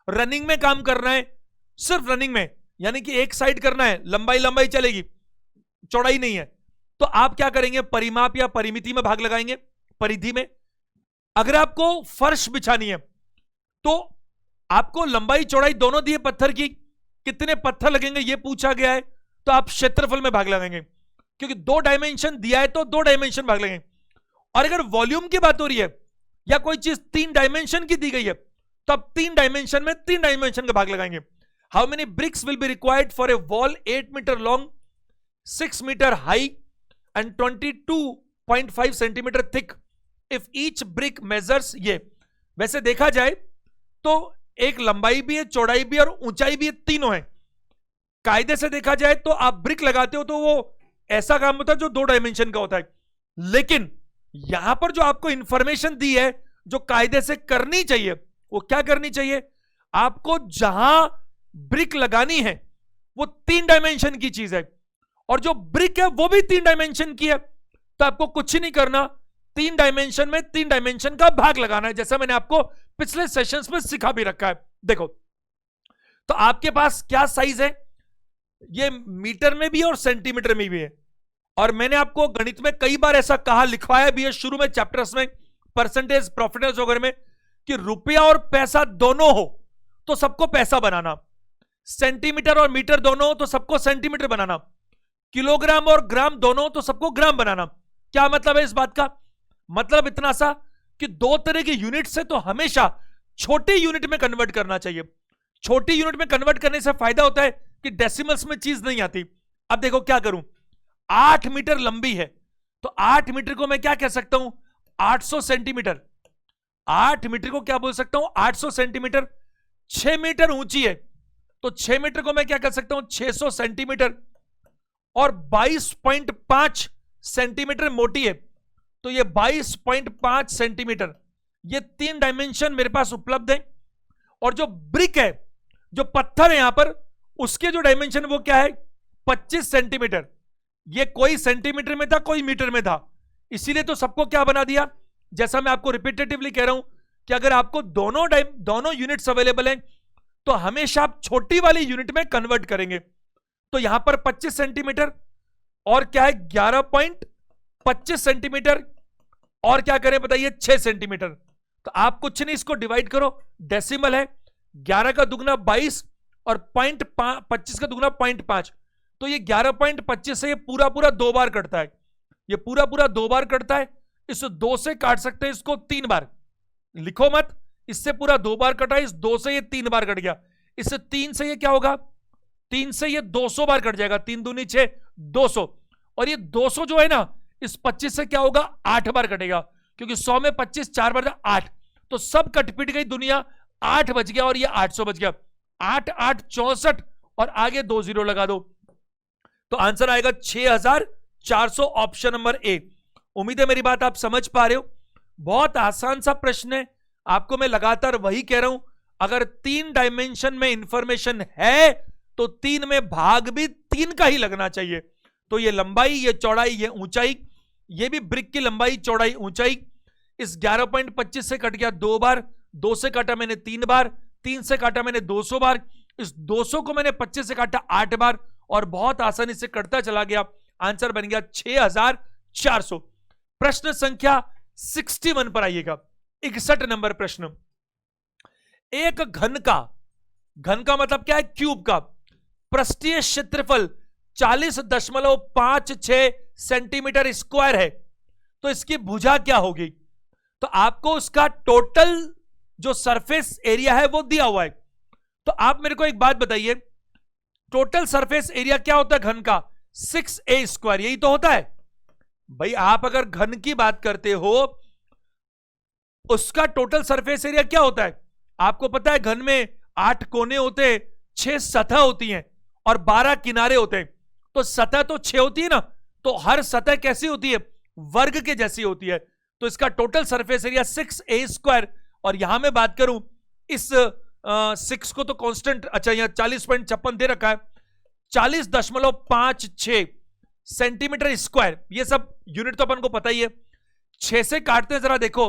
रनिंग में काम करना है, सिर्फ रनिंग में, यानी कि एक साइड करना है, लंबाई लंबाई चलेगी, चौड़ाई नहीं है, तो आप क्या करेंगे? परिमाप या परिमिति में भाग लगाएंगे, परिधि में। अगर आपको फर्श बिछानी है तो आपको लंबाई चौड़ाई दोनों दिए पत्थर की, कितने पत्थर लगेंगे ये पूछा गया है, तो आप क्षेत्रफल में भाग लगाएंगे, क्योंकि 2 डायमेंशन दिया है तो 2 डायमेंशन भाग लगेंगे। और अगर वॉल्यूम की बात हो रही है या कोई चीज 3 डायमेंशन की दी गई है, तो आप 3 डायमेंशन में 3 डायमेंशन का भाग लगाएंगे। How many bricks will be required for a wall 8 metre long, 6 metre high and 22.5 centimetre thick if each brick measures. ये वैसे देखा जाए तो एक लंबाई भी है, चौड़ाई भी और ऊंचाई भी है, तीनों है। कायदे से देखा जाए तो आप ब्रिक लगाते हो तो वो ऐसा काम होता है जो 2 डायमेंशन का होता है, लेकिन यहां पर जो आपको इंफॉर्मेशन दी है जो कायदे से करनी चाहिए, वो क्या करनी चाहिए, आपको जहां ब्रिक लगानी है वो 3 डायमेंशन की चीज है, और जो ब्रिक है वो भी 3 डायमेंशन की है। तो आपको कुछ नहीं करना, 3 डायमेंशन में 3 डायमेंशन का भाग लगाना है, जैसा मैंने आपको पिछले सेशंस में सिखा भी रखा है। देखो तो आपके पास क्या साइज है, ये मीटर में भी और सेंटीमीटर में भी है, और मैंने आपको गणित में कई बार ऐसा कहा, लिखवाया भी है शुरू में चैप्टर्स में, परसेंटेज प्रॉफिट वगैरह में, कि रुपया और पैसा दोनों हो तो सबको पैसा बनाना, सेंटीमीटर और मीटर दोनों हो तो सबको सेंटीमीटर बनाना, किलोग्राम और ग्राम दोनों हो तो सबको ग्राम बनाना। क्या मतलब है इस बात का, मतलब इतना सा कि 2 तरह की यूनिट से तो हमेशा छोटी यूनिट में कन्वर्ट करना चाहिए। छोटी यूनिट में कन्वर्ट करने से फायदा होता है कि डेसिमल्स में चीज नहीं आती। अब देखो क्या करूं, 8 मीटर लंबी है तो 8 मीटर को मैं क्या कह सकता हूं, 800 सेंटीमीटर। 8 मीटर को क्या बोल सकता हूं, 800 सेंटीमीटर। 6 मीटर ऊंची है तो 6 मीटर को मैं क्या कह सकता हूं, 600 सेंटीमीटर। और 22.5 सेंटीमीटर मोटी है तो ये 22.5 सेंटीमीटर। ये 3 डायमेंशन मेरे पास उपलब्ध है। और जो ब्रिक है, जो पत्थर है यहां पर, उसके जो डायमेंशन वो क्या है, 25 सेंटीमीटर। ये कोई सेंटीमीटर में था, कोई मीटर में था, इसीलिए तो सबको क्या बना दिया। जैसा मैं आपको रिपीटेटिवली कह रहा हूं कि अगर आपको दोनों यूनिट्स अवेलेबल हैं तो हमेशा आप छोटी वाली यूनिट में कन्वर्ट करेंगे। तो यहां पर 25 सेंटीमीटर और क्या है 11.25 सेंटीमीटर, और क्या करें बताइए 6 सेंटीमीटर। तो आप कुछ नहीं, इसको डिवाइड करो, डेसिमल है, 11 का दुगना 22 और 25 का दुगना 0.5, तो ये 11.25 से ये पूरा 2 बार कटता है। ये पूरा 2 बार कटता है। इस 2 से काट सकते हैं इसको 3 बार, लिखो मत, इससे पूरा 2 बार कटा, इस 2 से ये 3 बार कट गया, इससे 3 से ये क्या होगा, 3 से ये 200 बार कट जाएगा, 3 दूनी 6, 200। और ये 200 जो है ना, इस 25 से क्या होगा, 8 बार कटेगा, क्योंकि 100 में 25 4 बार 8, तो सब कट पिट गई दुनिया, 8 बच गया और ये 800 बच गया। 8 8 64 और आगे 2 जीरो लगा दो, तो आंसर आएगा 6400, ऑप्शन नंबर ए। उम्मीद है मेरी बात आप समझ पा रहे हो। बहुत आसान सा प्रश्न है, आपको मैं लगातार वही कह रहा हूं, अगर 3 डायमेंशन में इंफॉर्मेशन है तो 3 में भाग भी 3 का ही लगना चाहिए। तो ये लंबाई, ये चौड़ाई, ये ऊंचाई, ये भी ब्रिक की लंबाई चौड़ाई ऊंचाई, इस 11.25 से कट गया 2 बार, 2 से काटा मैंने 3 बार, 3 से काटा मैंने 200 बार, इस 200 को मैंने 25 से काटा 8 बार, और बहुत आसानी से कटता चला गया, आंसर बन गया 6400। प्रश्न संख्या 61 पर आइएगा, 61 नंबर प्रश्न। एक घन का मतलब क्या है, क्यूब का पृष्ठीय क्षेत्रफल 40.56 सेंटीमीटर स्क्वायर है, तो इसकी भुजा क्या होगी। तो आपको उसका टोटल जो सरफेस एरिया है वो दिया हुआ है। तो आप मेरे को एक बात बताइए, टोटल सरफेस एरिया क्या होता है घन का, 6a स्क्वायर, यही तो होता है भाई। आप अगर घन की बात करते हो, उसका टोटल सरफेस एरिया क्या होता है, आपको पता है घन में 8 कोने होते हैं, 6 सतह होती हैं और 12 किनारे होते हैं। तो सतह तो 6 होती है ना, तो हर सतह कैसी होती है, वर्ग के जैसी होती है। तो इसका total surface area 6a square, और यहां मैं बात करूं इस 6 को तो कांस्टेंट, अच्छा यहां 40.56 दे रखा है, 40.56 सेंटीमीटर स्क्वायर, ये सब यूनिट तो अपन को पता ही है। 6 से काटते हैं जरा देखो,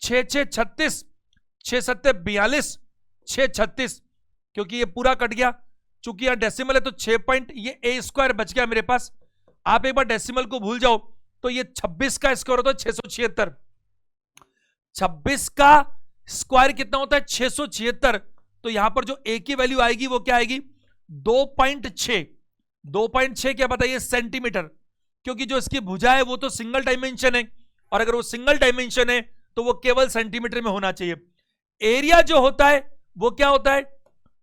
6 6 36, 6 7 42, 6 36, क्योंकि ये पूरा कट गया, चूंकि यहां डेसिमल है तो 6 पॉइंट, ये a स्क्वायर बच गया मेरे पास। आप एक बार डेसिमल को भूल जाओ तो ये 26 का स्क्वायर होता है 676, 26 का स्क्वायर कितना होता है 676। तो यहां पर जो a की वैल्यू आएगी वो क्या आएगी, 2.6, 2.6 क्या बताइए सेंटीमीटर, क्योंकि जो इसकी भुजा है वो तो सिंगल डायमेंशन है, और अगर वो सिंगल डायमेंशन है तो वो केवल सेंटीमीटर में होना चाहिए। एरिया जो होता है वो क्या होता है,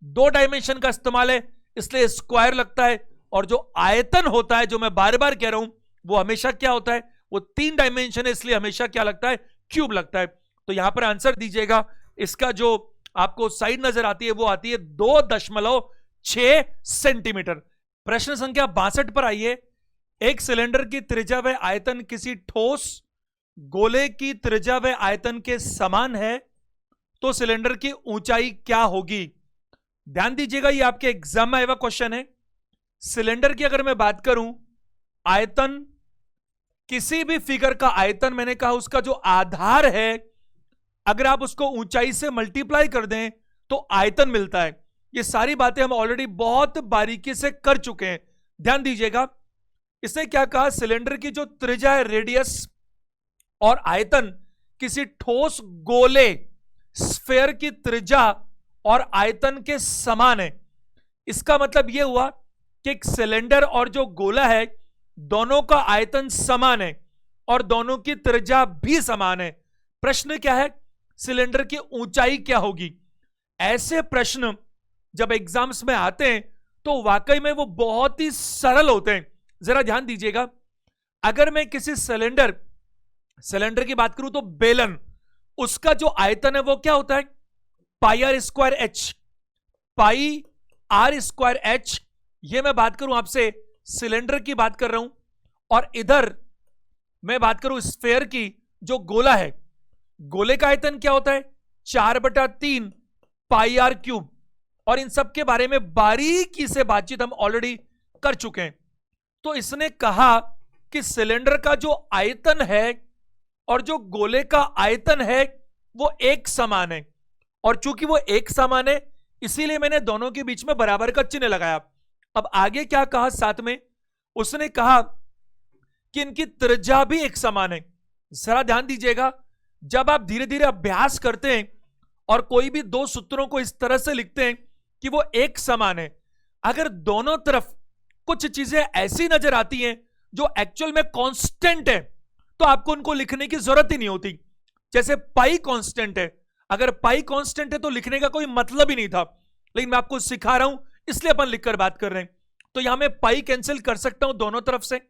2 डायमेंशन का इस्तेमाल है, इसलिए स्क्वायर लगता है। और जो आयतन होता है, जो मैं बार बार कह रहा हूं, वो हमेशा क्या होता है, वो 3 डायमेंशन है, इसलिए हमेशा क्या लगता है, क्यूब लगता है। तो यहां पर आंसर दीजिएगा, इसका जो आपको साइड नजर आती है वो आती है 2.6 सेंटीमीटर। प्रश्न संख्या 62 पर आइए। एक सिलेंडर की त्रिज्या व आयतन किसी ठोस गोले की त्रिज्या व आयतन के समान है, तो सिलेंडर की ऊंचाई क्या होगी? ध्यान दीजिएगा, ये आपके एग्जाम में आया हुआ क्वेश्चन है। सिलेंडर की अगर मैं बात करूं, आयतन, किसी भी फिगर का आयतन, मैंने कहा उसका जो आधार है, अगर आप उसको ऊंचाई से मल्टीप्लाई कर दें तो आयतन मिलता है। ये सारी बातें हम ऑलरेडी बहुत बारीकी से कर चुके हैं, ध्यान दीजिएगा। इसने क्या कहा, सिलेंडर की जो त्रिज्या है, रेडियस, और आयतन किसी ठोस गोले, स्फेयर की त्रिज्या और आयतन के समान है। इसका मतलब यह हुआ कि एक सिलेंडर और जो गोला है, दोनों का आयतन समान है और दोनों की त्रिज्या भी समान है। प्रश्न क्या है, सिलेंडर की ऊंचाई क्या होगी? ऐसे प्रश्न जब एग्जाम्स में आते हैं तो वाकई में वो बहुत ही सरल होते हैं। जरा ध्यान दीजिएगा, अगर मैं किसी सिलेंडर की बात करूं तो बेलन, उसका जो आयतन है वो क्या होता है, pi R square H, pi R square H. ये मैं बात करूं आपसे, सिलेंडर की बात कर रहा हूं, और इधर मैं बात करूं स्फेयर की, जो गोला है, गोले का आयतन क्या होता है, 4/3 पाई आर क्यूब। और इन सब के बारे में बारीकी से बातचीत हम ऑलरेडी कर चुके हैं। तो इसने कहा कि सिलेंडर का जो आयतन है और जो गोले का आयतन है वो एक समान है, और चूंकि वो एक समान है इसीलिए मैंने दोनों के बीच में बराबर का चिन्ह लगाया। अब आगे क्या कहा, साथ में उसने कहा कि इनकी त्रिज्या भी एक समान है। जरा ध्यान दीजिएगा, जब आप धीरे धीरे अभ्यास करते हैं और कोई भी दो सूत्रों को इस तरह से लिखते हैं कि वो एक समान है, अगर दोनों तरफ कुछ चीजें ऐसी नजर आती हैं जो एक्चुअल में कांस्टेंट है, तो आपको उनको लिखने की जरूरत ही नहीं होती। जैसे पाई कांस्टेंट है, अगर पाई कांस्टेंट है तो लिखने का कोई मतलब ही नहीं था, लेकिन मैं आपको सिखा रहा हूं इसलिए अपन लिखकर बात कर रहे हैं। तो यहां मैं पाई कैंसिल कर सकता हूं दोनों तरफ से,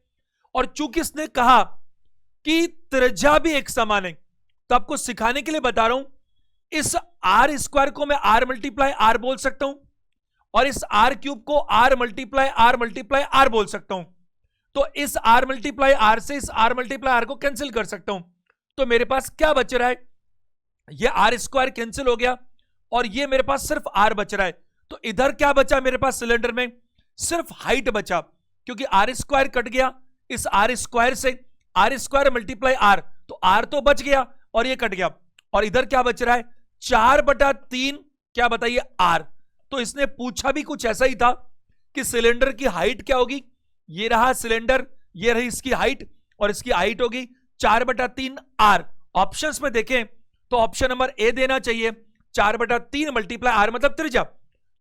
और चूंकि इसने कहा कि त्रिज्या भी एक समान है, तो आपको सिखाने के लिए बता रहा हूं, इस आर स्क्वायर को मैं आर मल्टीप्लाई आर बोल सकता हूं, और इस आर क्यूब को आर मल्टीप्लाई आर बोल सकता हूं। तो इस आर मल्टीप्लाई आर से इस आर मल्टीप्लाई आर को कैंसिल कर सकता हूं। तो मेरे पास क्या बच रहा है, ये आर स्क्वायर कैंसिल हो गया और ये मेरे पास सिर्फ आर बच रहा है। तो इधर क्या बचा मेरे पास सिलेंडर में, सिर्फ हाइट बचा, क्योंकि आर स्क्वायर कट गया, इस आर स्क्वायर से आर स्क्वायर मल्टीप्लाई आर, तो आर तो बच गया और ये कट गया, और इधर क्या बच रहा है, 4/3, क्या बताइए, आर। तो इसने पूछा भी कुछ ऐसा ही था कि सिलेंडर की हाइट क्या होगी, ये रहा सिलेंडर, ये रही इसकी हाइट, और इसकी हाइट होगी 4/3 आर। ऑप्शंस में देखें तो ऑप्शन नंबर ए देना चाहिए, 4/3 मल्टीप्लाई आर मतलब त्रिज्या।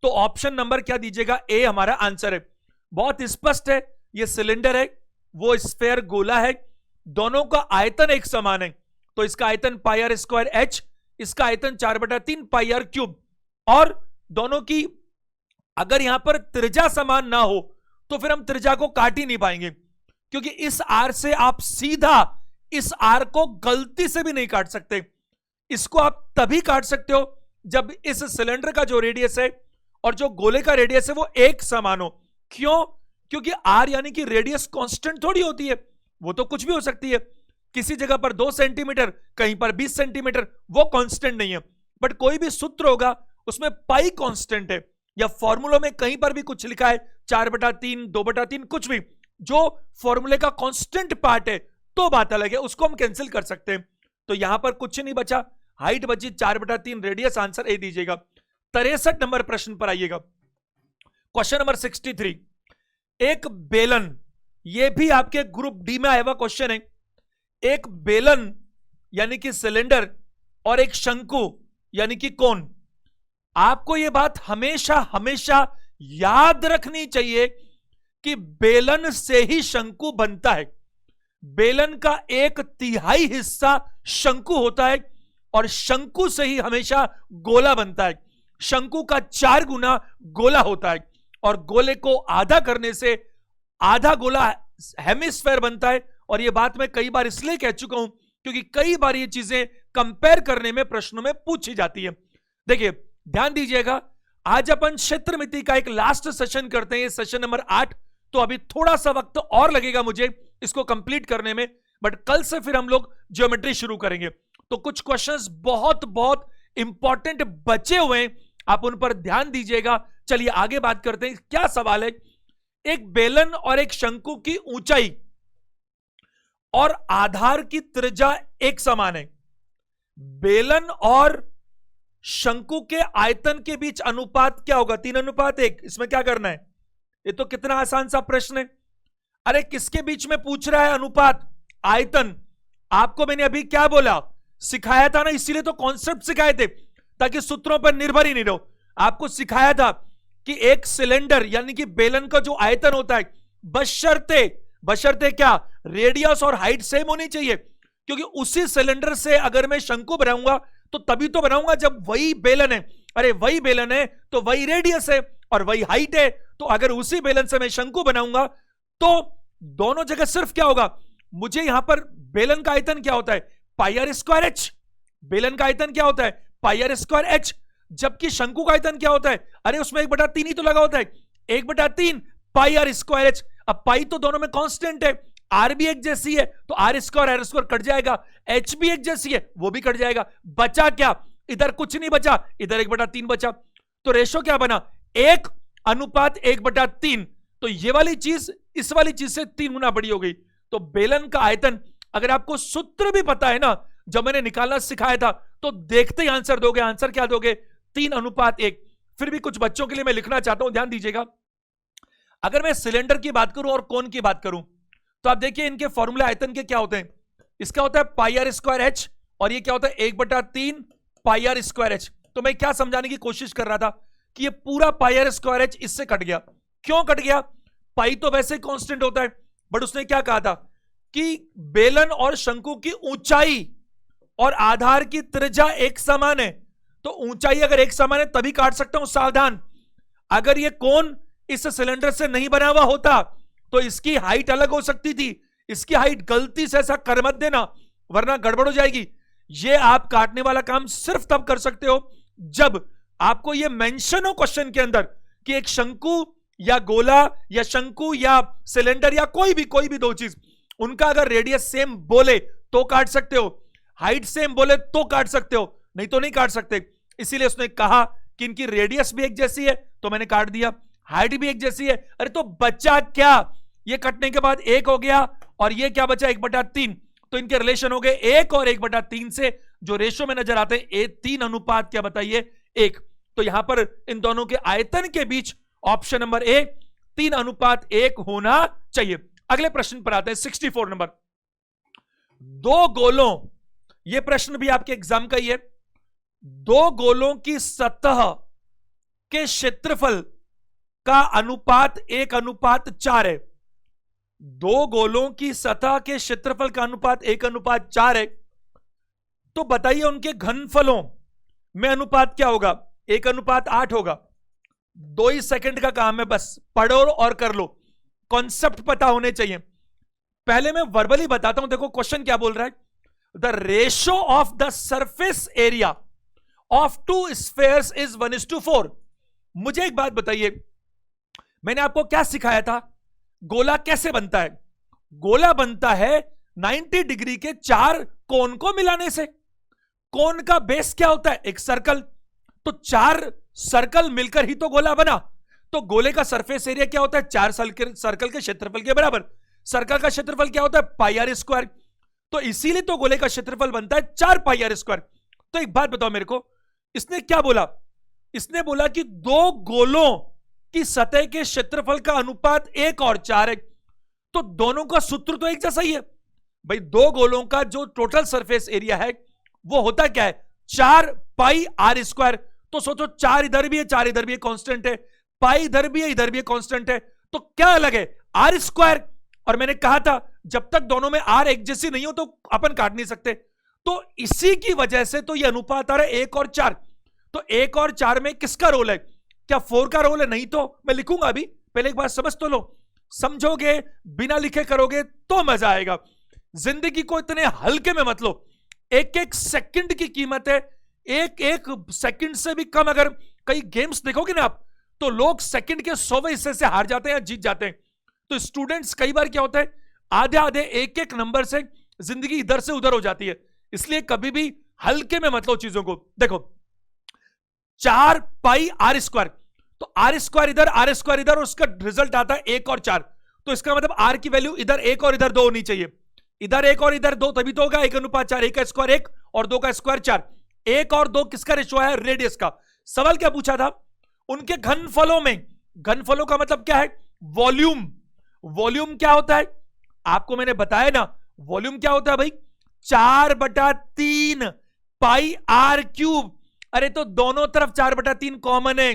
तो ऑप्शन नंबर क्या दीजिएगा, ए हमारा आंसर है। बहुत स्पष्ट है, ये सिलेंडर है, वो स्फेयर गोला है, दोनों का आयतन एक समान है, तो इसका आयतन पाई आर स्क्वायर एच, इसका आयतन 4/3 पाई आर क्यूब। और दोनों की अगर यहां पर त्रिज्या समान ना हो तो फिर हम त्रिज्या को काट ही नहीं पाएंगे, क्योंकि इस आर से आप सीधा इस आर को गलती से भी नहीं काट सकते। इसको आप तभी काट सकते हो जब इस सिलेंडर का जो रेडियस है और जो गोले का रेडियस है वो एक समान हो। क्यों? क्योंकि आर यानी कि रेडियस कांस्टेंट थोड़ी होती है, वो तो कुछ भी हो सकती है, किसी जगह पर 2 सेंटीमीटर, कहीं पर 20 सेंटीमीटर, वो कांस्टेंट नहीं है। बट कोई भी सूत्र होगा उसमें पाई कांस्टेंट है, या फॉर्मूला में कहीं पर भी कुछ लिखा है 4/3, 2/3, कुछ भी, जो फॉर्मूले का कांस्टेंट पार्ट है तो बात अलग है, उसको हम कैंसिल कर सकते हैं। तो यहां पर कुछ नहीं बचा, हाइट बची 4/3, रेडियस, आंसर ए दीजिएगा। 63 नंबर प्रश्न पर आइएगा, क्वेश्चन नंबर 63। एक बेलन, ये भी आपके ग्रुप डी में आया हुआ क्वेश्चन है। एक बेलन यानी कि सिलेंडर और एक शंकु यानी कि कोन। आपको यह बात हमेशा हमेशा याद रखनी चाहिए कि बेलन से ही शंकु बनता है। बेलन का 1/3 हिस्सा शंकु होता है और शंकु से ही हमेशा गोला बनता है। शंकु का 4 गुना गोला होता है, और गोले को आधा करने से आधा गोला हेमिस्फेयर बनता है। और ये बात मैं कई बार इसलिए कह चुका हूं क्योंकि कई बार ये चीजें कंपेयर करने में प्रश्नों में पूछी जाती है। देखिए ध्यान दीजिएगा, आज अपन क्षेत्रमिति का एक लास्ट सेशन करते हैं, सेशन नंबर 8। तो अभी थोड़ा सा वक्त और लगेगा मुझे इसको कंप्लीट करने में, बट कल से फिर हम लोग ज्योमेट्री शुरू करेंगे। तो कुछ क्वेश्चंस बहुत बहुत इंपॉर्टेंट बचे हुए हैं, आप उन पर ध्यान दीजिएगा। चलिए आगे बात करते हैं। क्या सवाल है, एक बेलन और एक शंकु की ऊंचाई और आधार की त्रिज्या एक समान है। बेलन और शंकु के आयतन के बीच अनुपात क्या होगा? 3:1। इसमें क्या करना है? ये तो कितना आसान सा प्रश्न है। अरे किसके बीच में पूछ रहा है अनुपात? आयतन। आपको मैंने अभी क्या बोला, सिखाया था ना, इसीलिए तो कॉन्सेप्ट सिखाए थे ताकि सूत्रों पर निर्भर ही नहीं रहो। आपको सिखाया था कि एक सिलेंडर यानी कि बेलन का जो आयतन होता है, बशर्ते क्या, रेडियस और हाइट सेम होनी चाहिए। क्योंकि उसी सिलेंडर से अगर मैं शंकु बनाऊंगा तो तभी तो बनाऊंगा जब वही बेलन है। अरे वही बेलन है तो वही रेडियस है और वही हाइट है। तो अगर उसी बेलन से मैं शंकु बनाऊंगा तो दोनों जगह सिर्फ क्या होगा, मुझे यहां पर बेलन का आयतन क्या होता है, पाई आर स्क्वायर एच। बेलन का आयतन क्या होता है, पाई आर स्क्वायर एच। जबकि शंकु का आयतन क्या होता है, अरे उसमें 1/3 ही तो लगा होता है, 1/3 पाई आर स्क्वायर एच। अब पाई तो दोनों में कांस्टेंट है, आर भी एक जैसी है तो आर स्क्वायर कट जाएगा, एच भी एक जैसी है वो भी कट जाएगा। बचा क्या, इधर कुछ नहीं बचा, इधर 1/3 बचा। तो रेशो क्या बना, 1:1/3। तो ये वाली चीज इस वाली चीज से 3 गुना बड़ी हो गई। तो बेलन का आयतन, अगर आपको सूत्र भी पता है ना, जब मैंने निकालना सिखाया था, तो देखते ही आंसर दोगे। आंसर क्या दोगे, 3:1। फिर भी कुछ बच्चों के लिए मैं लिखना चाहता हूं, ध्यान दीजिएगा। अगर मैं सिलेंडर की बात करूं और कोन की बात करूं तो आप देखिए इनके फॉर्मूले आयतन के क्या होते हैं। इसका होता है पाई आर स्क्वायर एच और ये क्या होता है 1/3 पाई आर स्क्वायर एच। तो मैं क्या समझाने की कोशिश कर रहा था कि ये पूरा पाई आर स्क्वायर एच इससे कट गया। क्यों कट गया, पाई तो वैसे कांस्टेंट होता है, बट उसने क्या कहा था कि बेलन और शंकु की ऊंचाई और आधार की त्रिज्या एक समान है। तो ऊंचाई अगर एक समान है तभी काट सकता हूं, सावधान। अगर ये कोन इस सिलेंडर से नहीं बना हुआ होता तो इसकी हाइट अलग हो सकती थी। इसकी हाइट गलती से ऐसा कर मत देना वरना गड़बड़ हो जाएगी। ये आप काटने वाला काम सिर्फ तब कर सकते हो जब आपको ये मेंशन हो क्वेश्चन के अंदर कि एक शंकु या गोला या शंकु या सिलेंडर या कोई भी दो चीज, उनका अगर रेडियस सेम बोले तो काट सकते हो, हाइट सेम बोले तो काट सकते हो, नहीं तो नहीं काट सकते। इसीलिए उसने कहा कि इनकी रेडियस भी एक जैसी है तो मैंने काट दिया, हाइट भी एक जैसी है। अरे तो बचा क्या, ये कटने के बाद 1 हो गया और ये क्या बचा 1/3। तो इनके रिलेशन हो गए 1 और 1/3 से जो रेशो में नजर आते हैं 3:1 क्या बताइए 1। तो यहां पर इन दोनों के आयतन के बीच ऑप्शन नंबर ए 3:1 होना चाहिए। अगले प्रश्न पर आते हैं 64 नंबर। दो गोलों, यह प्रश्न भी आपके एग्जाम का ही है, दो गोलों की सतह के क्षेत्रफल का अनुपात 1:4 है। दो गोलों की सतह के क्षेत्रफल का अनुपात 1:4 है। तो बताइए उनके घनफलों में अनुपात क्या होगा, 1:8 होगा। 2 ही सेकंड का काम है, बस पढ़ो और कर लो, कॉन्सेप्ट पता होने चाहिए। पहले मैं वर्बली बताता हूं, देखो क्वेश्चन क्या बोल रहा है, the ratio of the surface area of 2 spheres is 1:4। मुझे एक बात बताइए, मैंने आपको क्या सिखाया था, गोला कैसे बनता है? गोला बनता है 90 डिग्री के 4 कोन को मिलाने से। कोन का बेस क्या होता है, एक सर्कल। तो 4 सर्कल मिलकर ही तो गोला बना। तो गोले का सरफेस एरिया क्या होता है, 4 सर्कल के क्षेत्रफल के बराबर। सर्कल का क्षेत्रफल क्या होता है, पाई आर स्क्वायर। तो इसीलिए तो गोले का क्षेत्रफल बनता है 4 पाई आर स्क्वायर। तो एक बात बताओ मेरे को, इसने क्या बोला, इसने बोला कि दो गोलों की सतह के क्षेत्रफल का अनुपात 1 और 4 है। तो दोनों का सूत्र तो एक जैसा ही है भाई। दो गोलों का जो टोटल सरफेस एरिया है वो होता क्या है, 4 पाई आर स्क्वायर। तो सोचो 4 इधर भी है 4 इधर भी है, कांस्टेंट है, पाई इधर भी है इधर भी है, कांस्टेंट है। तो क्या अलग है, आर स्क्वायर। और मैंने कहा था जब तक दोनों में आर एक जैसी नहीं हो तो अपन काट नहीं सकते। तो इसी की वजह से तो ये अनुपात आ रहा है 1 और 4। तो 1 और 4 में किसका रोल है, क्या 4 का रोल है? नहीं तो मैं लिखूंगा अभी, पहले एक बार समझ तो लो। समझोगे, बिना लिखे करोगे तो मजा आएगा। जिंदगी को इतने हल्के में मत लो। एक एक सेकंड की कीमत है, एक एक सेकंड से भी कम। अगर कई गेम्स देखोगे ना आप, तो लोग सेकंड के 100वें हिस्से से हार जाते हैं या जीत जाते हैं। तो स्टूडेंट्स कई बार क्या होता है, आधे आधे एक एक नंबर से जिंदगी इधर से उधर हो जाती है। इसलिए कभी भी हल्के में मत लो चीजों को। देखो 4 पाई आर स्क्वायर, तो आर स्क्वायर इधर, आर स्क्वायर इधर, और उसका रिजल्ट आता है 1 और 4। तो इसका मतलब आर की वैल्यू इधर 1 और इधर 2 होनी चाहिए। इधर 1 और इधर 2, तभी तो होगा 1:4। 1 का स्क्वायर 1 और 2 का स्क्वायर 4। 1 और 2 किसका रेशियो है? रेडियस का। सवाल क्या पूछा था? उनके घनफलों में। घनफलों का मतलब क्या है? वॉल्यूम। वॉल्यूम क्या होता है? आपको मैंने बताया ना, वॉल्यूम क्या होता है भाई? 4/3 पाई आर क्यूब। अरे तो दोनों तरफ 4/3 कॉमन है,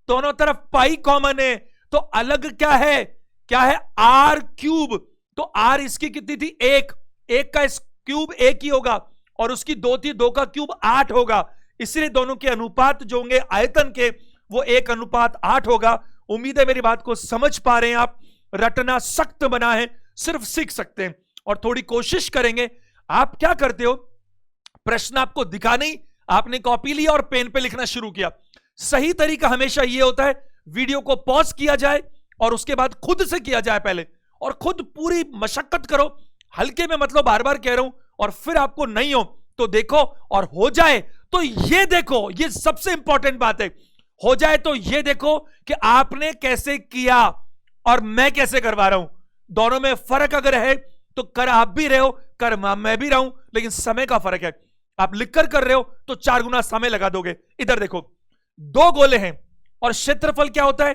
दोनों तरफ पाई कॉमन है, तो अलग क्या है? क्या है? Are cube. तो आर इसकी कितनी थी? 1। 1 का क्यूब 1 ही होगा, और उसकी 2 थी, 2 का क्यूब 8 होगा। इसलिए दोनों के अनुपात जो होंगे आयतन के, वो 1:8 होगा। उम्मीद है मेरी बात को समझ पा रहे हैं आप। रटना सख्त बना है, सिर्फ सीख सकते हैं और थोड़ी कोशिश करेंगे। आप क्या करते हो, प्रश्न आपको दिखा नहीं, आपने कॉपी ली और पेन पे लिखना शुरू किया। सही तरीका हमेशा यह होता है, वीडियो को पॉज किया जाए और उसके बाद खुद से किया जाए पहले, और खुद पूरी मशक्कत करो। हल्के में मतलब बार बार कह रहा हूं, और फिर आपको नहीं हो तो देखो, और हो जाए तो ये देखो, ये सबसे इंपॉर्टेंट बात है। हो जाए तो ये देखो कि आपने कैसे किया और मैं कैसे करवा रहा हूं। दोनों में फर्क अगर है तो कर आप भी रहे हो, कर मैं भी रहा हूं, लेकिन समय का फर्क है। आप लिखकर कर रहे हो तो 4 गुना समय लगा दोगे। इधर देखो, 2 गोले हैं और क्षेत्रफल क्या होता है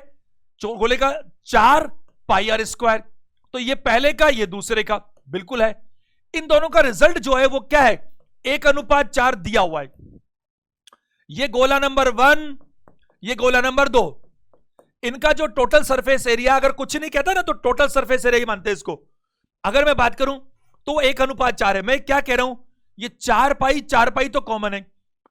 गोले का? 4 पाई आर स्क्वायर। तो ये पहले का, ये दूसरे का, बिल्कुल है। इन दोनों का रिजल्ट जो है वो क्या है? 1:4 दिया हुआ है। ये गोला नंबर 1, ये गोला नंबर 2। इनका जो टोटल सरफेस एरिया, अगर कुछ नहीं कहता ना तो टोटल सरफेस एरिया ही मानते हैं इसको। अगर मैं बात करूं तो 1:4 है। मैं क्या कह रहा हूं, ये 4 पाई तो कॉमन है,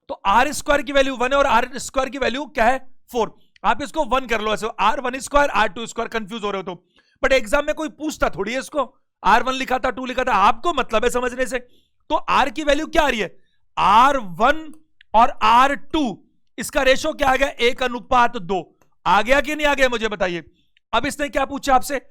तो आर स्क्वायर की वैल्यू 1 है और आर स्क्वायर की वैल्यू क्या है? 4। आप इसको 1 कर लो ऐसे, R1 square R2 square. Confuse हो रहे हो तो, बट एग्जाम में कोई पूछता थोड़ी है इसको। R1 लिखा था, 2 लिखा था, आपको मतलब है समझने से। तो R की वैल्यू क्या आ रही है? R1 और R2, इसका रेशो क्या आ गया? 1:2। आ गया कि नहीं आ गया मुझे बताइए। अब इसने क्या पूछा आपसे?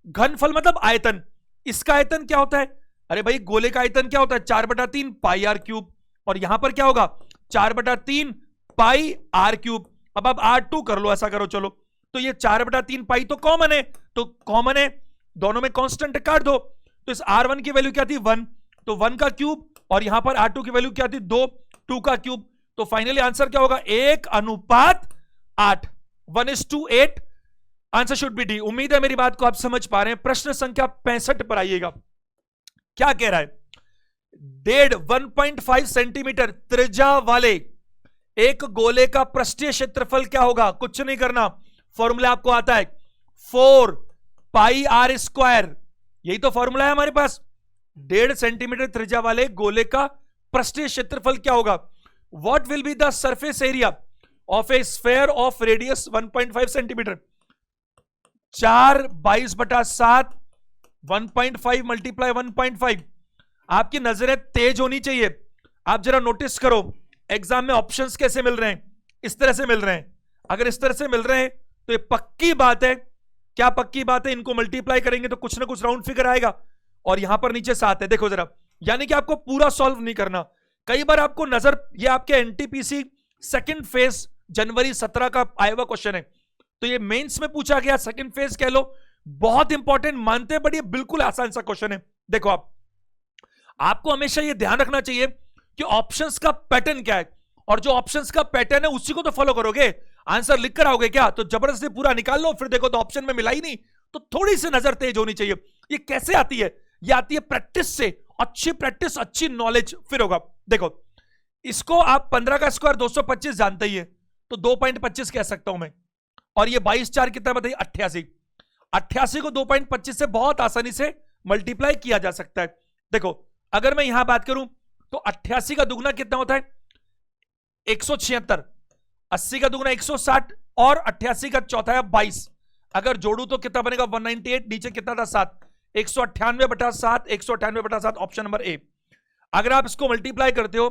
घनफल मतलब आयतन। इसका आयतन क्या होता है? अरे भाई गोले का आयतन क्या होता है? 4/3 पाई आर क्यूब। और यहां पर क्या होगा? 4/3 पाई आर क्यूब। अब आप R2 कर लो, ऐसा करो चलो। तो ये 4/3 पाई तो कॉमन है, तो कॉमन है, दोनों में कांस्टेंट काट दो। तो इस R1 की वैल्यू क्या थी? 1। तो 1 का क्यूब, और यहां पर R2 की वैल्यू क्या थी? 2। 2 का क्यूब। तो फाइनली आंसर क्या होगा? 1:8। 1:8। Answer should be D. उम्मीद है मेरी बात को आप समझ पा रहे हैं। प्रश्न संख्या 65 पर आइएगा। क्या कह रहा है? 1.5 सेंटीमीटर त्रिज्या वाले एक गोले का पृष्ठीय क्षेत्रफल क्या होगा? कुछ नहीं करना, फॉर्मूला आपको आता है, 4 पाई आर स्क्वायर। यही तो फॉर्मूला है हमारे पास। 1.5 सेंटीमीटर त्रिज्या वाले गोले का पृष्ठीय क्षेत्रफल क्या होगा? What will be the surface area of A sphere of radius 1.5 centimetre? 4/22/7 1.5 multiply 1.5। आपकी नजरें तेज होनी चाहिए। आप जरा नोटिस करो, एग्जाम में ऑप्शंस कैसे मिल रहे हैं? इस तरह से मिल रहे हैं। अगर इस तरह से मिल रहे हैं तो ये पक्की बात है। क्या पक्की बात है? इनको मल्टीप्लाई करेंगे तो कुछ ना कुछ राउंड फिगर आएगा। और यहां पर नीचे 7 है, देखो जरा। यानी कि आपको पूरा सॉल्व नहीं करना। कई बार आपको नजर, ये आपके एनटीपीसी सेकंड फेज जनवरी 17 का आया हुआ क्वेश्चन है, तो ये मेंस में पूछा गया, सेकंड फेज कह लो। बहुत इंपॉर्टेंट मानते, बट ये बिल्कुल आसान सा क्वेश्चन है। देखो आपको हमेशा ये ध्यान रखना चाहिए कि ऑप्शंस का पैटर्न क्या है, और जो ऑप्शंस का पैटर्न है उसी को तो फॉलो करोगे। आंसर लिख कर आओगे क्या तो जबरदस्ती पूरा निकाल लो, फिर देखो तो ऑप्शन में मिला ही नहीं। तो थोड़ी सी नजर तेज होनी चाहिए। ये कैसे आती है? ये आती है प्रैक्टिस से। अच्छी प्रैक्टिस, अच्छी नॉलेज, फिर होगा। देखो इसको आप 15 का स्क्वायर 225 जानते ही है, तो 2.25 कह सकता हूं मैं। और ये 22/4 कितना बताइए? 88। 88 को 2.25 से बहुत आसानी से मल्टीप्लाई किया जा सकता है। देखो अगर मैं यहां बात करूं तो 88 का दुगना कितना होता है? 176। 80 का दुगना 160 और 88 का चौथा है 22। अगर जोड़ू तो कितना बनेगा 198, नीचे कितना था 7, 198/7, 198/7 ऑप्शन नंबर ए। अगर आप इसको मल्टीप्लाई करते हो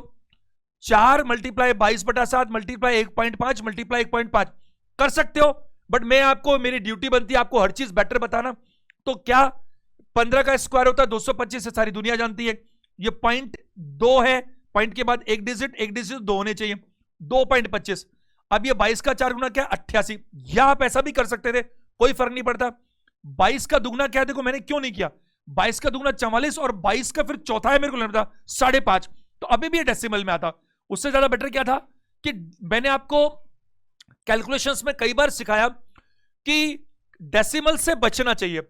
4 मल्टीप्लाई 22/7 मल्टीप्लाई 1.5 मल्टीप्लाई 1.5 कर सकते हो, बट मैं आपको, मेरी ड्यूटी बनती है आपको हर चीज बेटर बताना। तो क्या 15 का स्क्वायर होता है 225 है, सारी दुनिया जानती है। ये 0.2 है, पॉइंट के बाद एक डिजिट 2 होने चाहिए, 2.25। अब ये 22 का 4 गुना क्या 88, या आप ऐसा भी कर सकते थे, कोई फर्क नहीं पड़ता। 22 का दुगना क्या है, देखो मैंने क्यों नहीं किया, 22 का दुगना 44 और 22 का फिर चौथा है मेरे को लगता 5.5, तो अभी भी ये डेसिमल में आता। उससे ज्यादा बेटर क्या था कि मैंने आपको कैलकुलेशंस में कई बार सिखाया कि डेसिमल से बचना चाहिए।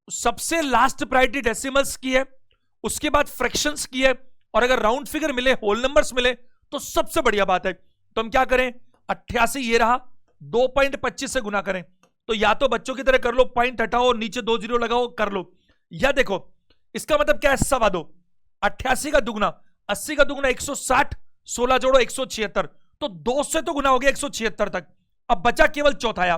सबसे लास्ट प्रायोरिटी डेसिमल्स की है, उसके बाद फ्रैक्शंस की है, और अगर राउंड फिगर मिले, होल नंबर्स मिले तो सबसे बढ़िया बात है। तो हम क्या करें, 88 ये रहा, 2.25 से गुना करें। तो या तो बच्चों की तरह कर लो, पॉइंट हटाओ, नीचे 2 जीरो लगाओ, कर लो। या देखो इसका मतलब क्या है, सवा दो, 88 का दुगना 80 का दुगना 160, 16 जोड़ो 176, तो 2 से तो गुना हो गया 176 तक। अब बचा केवल चौथाया,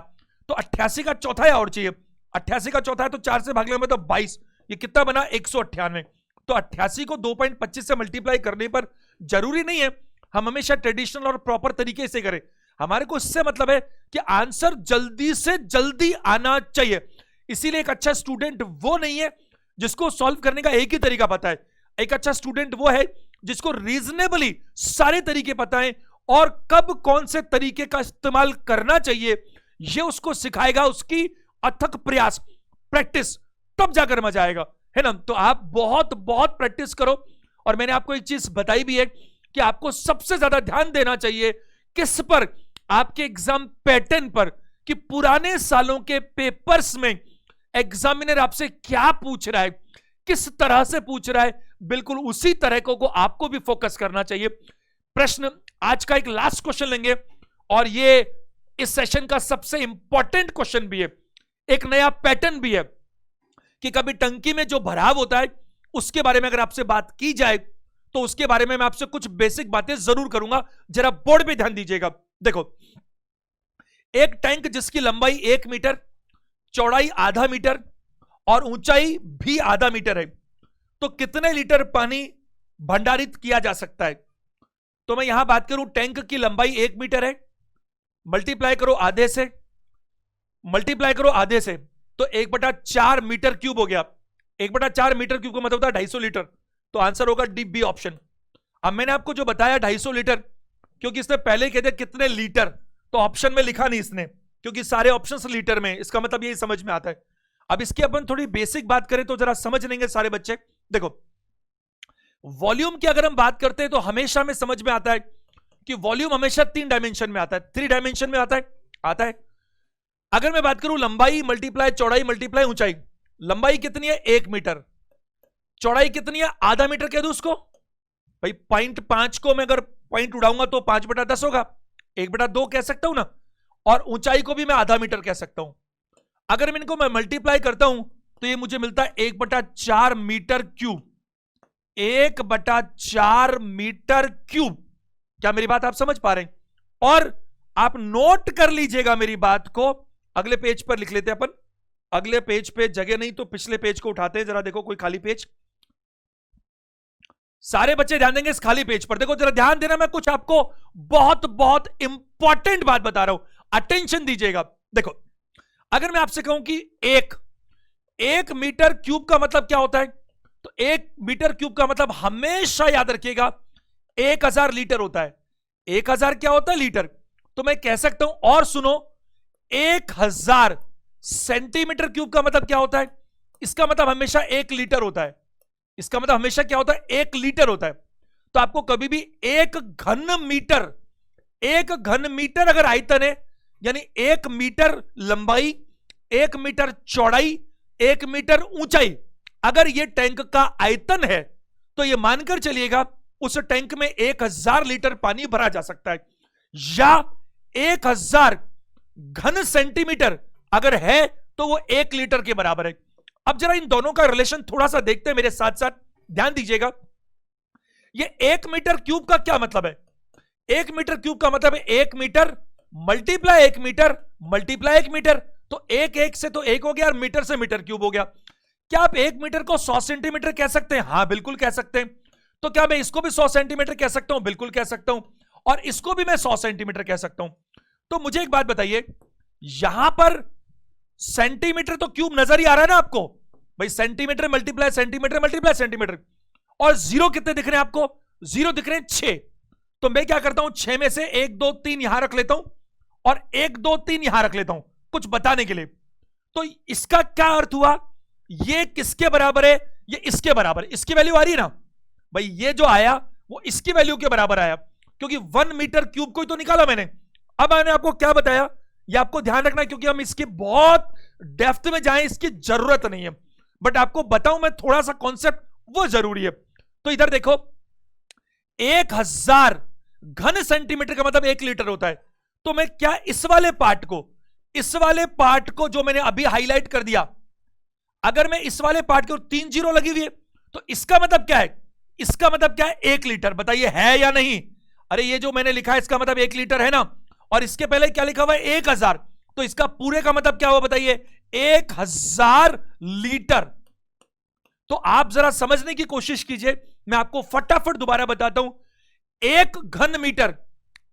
तो 88 का चौथाया और चाहिए। 88 का चौथाया तो 4 से भागने में तो 22, ये कितना बना 198। तो 88 को 2.25 से मल्टीप्लाई करने पर जरूरी नहीं है हम हमेशा ट्रेडिशनल और प्रॉपर तरीके से करें। हमारे को इससे मतलब है कि आंसर जल्दी से जल्दी आना चाहिए। इसीलिए एक अच्छा स्टूडेंट वो नहीं है जिसको सॉल्व करने का एक ही तरीका पता है। एक अच्छा स्टूडेंट वो है जिसको रीजनेबली सारे तरीके पता है, और कब कौन से तरीके का इस्तेमाल करना चाहिए ये उसको सिखाएगा उसकी अथक प्रयास, प्रैक्टिस, तब जाकर मजा आएगा, है ना। तो आप बहुत बहुत प्रैक्टिस करो। और मैंने आपको एक चीज बताई भी है कि आपको सबसे ज्यादा ध्यान देना चाहिए किस पर, आपके एग्जाम पैटर्न पर, कि पुराने सालों के पेपर्स में एग्जामिनर आपसे क्या पूछ रहा है, किस तरह से पूछ रहा है, बिल्कुल उसी तरह को आपको भी फोकस करना चाहिए। प्रश्न आज का एक लास्ट क्वेश्चन लेंगे, और ये इस सेशन का सबसे इंपॉर्टेंट क्वेश्चन भी है, एक नया पैटर्न भी है कि कभी टंकी में जो भराव होता है उसके बारे में अगर आपसे बात की जाए तो उसके बारे में मैं आपसे कुछ बेसिक बातें जरूर करूंगा, जरा बोर्ड पे ध्यान दीजिएगा। देखो, एक टैंक जिसकी लंबाई 1 मीटर, चौड़ाई आधा मीटर और ऊंचाई भी आधा मीटर है, तो कितने लीटर पानी भंडारित किया जा सकता है। तो मैं यहां बात करूं, टैंक की लंबाई 1 मीटर है, मल्टीप्लाई करो आधे से, मल्टीप्लाई करो आधे से, तो 1/4 मीटर क्यूब हो गया। 1/4 मीटर क्यूब का मतलब होता है 250 लीटर, तो आंसर होगा डी बी ऑप्शन। अब मैंने आपको जो बताया 250 लीटर, क्योंकि इसने पहले कह दिया कितने लीटर, तो ऑप्शन में लिखा नहीं इसने, क्योंकि सारे ऑप्शंस लीटर में, इसका मतलब यही समझ में आता है। अब इसकी अपन थोड़ी बेसिक बात करें तो जरा समझ लेंगे सारे बच्चे। देखो, वॉल्यूम की अगर हम बात करते हैं तो हमेशा में समझ में आता है कि वॉल्यूम हमेशा 3 डायमेंशन में आता है, 3 डायमेंशन में आता है। अगर मैं बात करूं लंबाई मल्टीप्लाई चौड़ाई मल्टीप्लाई ऊंचाई, लंबाई कितनी है 1 मीटर, चौड़ाई कितनी है आधा मीटर कह दूं उसको, भाई 0.5 को मैं अगर पॉइंट उड़ाऊंगा तो 5/10 होगा, 1/2 कह सकता हूं ना, और ऊंचाई को भी मैं आधा मीटर कह सकता हूं। अगर मैं इनको मैं मल्टीप्लाई करता हूं तो ये मुझे मिलता है 1/4 मीटर क्यूब, 1/4 मीटर क्यूब। क्या मेरी बात आप समझ पा रहे हैं? और आप नोट कर लीजिएगा मेरी बात को, अगले पेज पर लिख लेते हैं अपन, अगले पेज पे जगह नहीं तो पिछले पेज को उठाते हैं, जरा देखो कोई खाली पेज, सारे बच्चे ध्यान देंगे इस खाली पेज पर। देखो जरा ध्यान देना, मैं कुछ आपको बहुत बहुत इंपॉर्टेंट बात बता रहा हूं, अटेंशन दीजिएगा। देखो, अगर मैं आपसे कहूं कि एक मीटर क्यूब का मतलब क्या होता है, तो 1 मीटर क्यूब का मतलब हमेशा याद रखिएगा 1000 लीटर होता है। 1000 क्या होता है लीटर, तो मैं कह सकता हूं, और सुनो, 1000 सेंटीमीटर क्यूब का मतलब क्या होता है, इसका मतलब हमेशा 1 लीटर होता है। इसका मतलब हमेशा क्या होता है 1 लीटर होता है। तो आपको कभी भी 1 घन मीटर अगर आयतन है, यानी 1 मीटर लंबाई, 1 मीटर चौड़ाई, 1 मीटर ऊंचाई, अगर यह टैंक का आयतन है तो यह मानकर चलिएगा उस टैंक में 1000 लीटर पानी भरा जा सकता है। या 1000 घन सेंटीमीटर अगर है तो वो 1 लीटर के बराबर है। अब जरा इन दोनों का रिलेशन थोड़ा सा देखते हैं मेरे साथ साथ, ध्यान दीजिएगा। ये 1 मीटर क्यूब का क्या मतलब है, 1 मीटर क्यूब का मतलब है 1 metre multiply 1 metre multiply 1 metre, तो एक एक से तो एक हो गया और मीटर से मीटर क्यूब हो गया। क्या आप 1 मीटर को 100 सेंटीमीटर कह सकते हैं? हां बिल्कुल कह सकते हैं। तो क्या मैं इसको भी 100 सेंटीमीटर कह सकता हूं? बिल्कुल कह सकता हूं। और इसको भी मैं 100 सेंटीमीटर कह सकता हूं। तो मुझे एक बात बताइए, यहां पर सेंटीमीटर तो क्यूब नजर ही आ रहा है ना आपको भाई, सेंटीमीटर मल्टीप्लाई सेंटीमीटर, और जीरो कितने दिख रहे हैं आपको? जीरो दिख रहे हैं 6। तो मैं क्या करता हूं, 6 में से 1 2 3 यहां रख लेता हूं और 1 2 3 यहां रख लेता हूं कुछ बताने के लिए। तो इसका क्या अर्थ हुआ, ये किसके बराबर है? ये इसके बराबर। इसकी वैल्यू आ रही है ना भाई, ये जो आया वो इसकी वैल्यू के बराबर आया, क्योंकि 1 मीटर क्यूब को ही तो निकाला मैंने। अब मैंने आपको क्या बताया, ये आपको ध्यान रखना है, क्योंकि हम इसके बहुत डेप्थ में जाएं इसकी जरूरत नहीं है, बट आपको बताऊं मैं थोड़ा सा कॉन्सेप्ट, वो जरूरी है। तो इधर देखो, 1000 घन सेंटीमीटर का मतलब 1 लीटर होता है। तो मैं क्या इस वाले पार्ट को जो मैंने अभी हाईलाइट कर दिया, अगर मैं इस वाले पार्ट के 3 जीरो लगी हुई है, तो इसका मतलब क्या है? इसका मतलब क्या है? 1 लीटर। बताइए है या नहीं? अरे ये जो मैंने लिखा है इसका मतलब 1 लीटर है ना, और इसके पहले क्या लिखा हुआ है? 1000। तो इसका पूरे का मतलब क्या हुआ बताइए? 1000 लीटर। तो आप जरा समझने की कोशिश कीजिए, मैं आपको फटाफट दोबारा बताता हूं। 1 घन मीटर,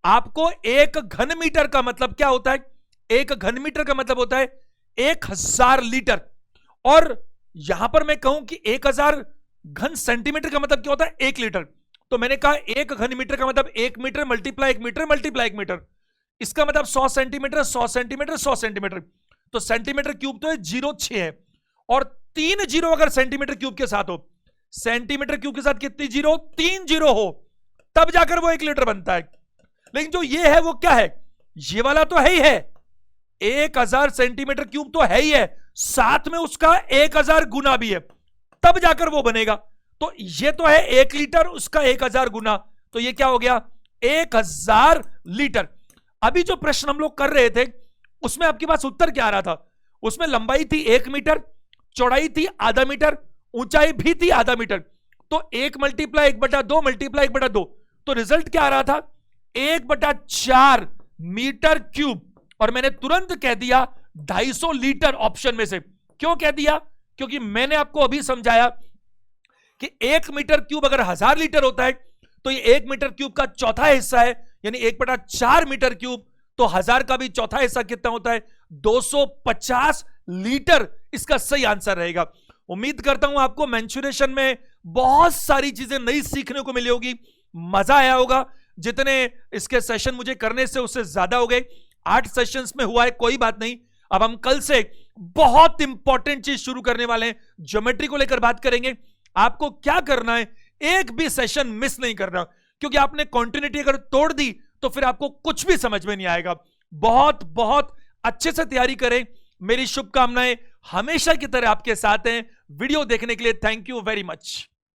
आपको 1 घन मीटर का मतलब क्या होता है? 1 घन मीटर का मतलब होता है 1000 लीटर। और यहां पर मैं कहूं कि 1000 घन सेंटीमीटर का मतलब क्या होता है? 1 लीटर। तो मैंने कहा 1 घन मीटर का मतलब 1 metre multiply 1 metre multiply 1 metre, इसका मतलब 100 सेंटीमीटर 100 सेंटीमीटर 100 सेंटीमीटर। तो सेंटीमीटर क्यूब तो है 06 है, और 3 जीरो अगर सेंटीमीटर क्यूब के साथ हो, सेंटीमीटर क्यूब के साथ कितनी जीरो? 3 जीरो हो, तब जाकर वो 1 लीटर बनता है। लेकिन जो ये है वो क्या है? ये वाला तो है ही है, 1000 सेंटीमीटर क्यूब तो है ही है, साथ में उसका 1000 गुना भी है, तब जाकर वो बनेगा। तो ये तो है 1 लीटर, उसका 1000 गुना, तो ये क्या हो गया? 1000 लीटर। अभी जो प्रश्न हम लोग कर रहे थे उसमें आपके पास उत्तर क्या आ रहा था? उसमें लंबाई थी 1 मीटर, चौड़ाई थी आधा मीटर, ऊंचाई भी थी आधा मीटर। तो 1 मल्टीप्लाई 1/2 मल्टीप्लाई 1/2, तो रिजल्ट क्या आ रहा था? 1/4 मीटर क्यूब। और मैंने तुरंत कह दिया 250 लीटर ऑप्शन में से। क्यों कह दिया? क्योंकि मैंने आपको अभी समझाया कि 1 मीटर क्यूब अगर 1000 लीटर होता है, तो ये 1 मीटर क्यूब का चौथा हिस्सा है, यानी 1/4 मीटर क्यूब। तो 1000 का भी चौथा हिस्सा कितना होता है? 250 लीटर इसका सही आंसर रहेगा। उम्मीद करता हूं आपको मेंसुरेशन में बहुत सारी चीजें नई सीखने को मिली होगी, मजा आया होगा। जितने इसके सेशन मुझे करने से उससे ज्यादा हो गए, 8 सेशंस में हुआ है, कोई बात नहीं। अब हम कल से बहुत इंपॉर्टेंट चीज शुरू करने वाले हैं, ज्योमेट्री को लेकर बात करेंगे। आपको क्या करना है, एक भी सेशन मिस नहीं करना, क्योंकि आपने कंटिन्यूटी अगर तोड़ दी तो फिर आपको कुछ भी समझ में नहीं आएगा। बहुत बहुत अच्छे से तैयारी करें, मेरी शुभकामनाएं हमेशा की तरह आपके साथ हैं। वीडियो देखने के लिए थैंक यू वेरी मच।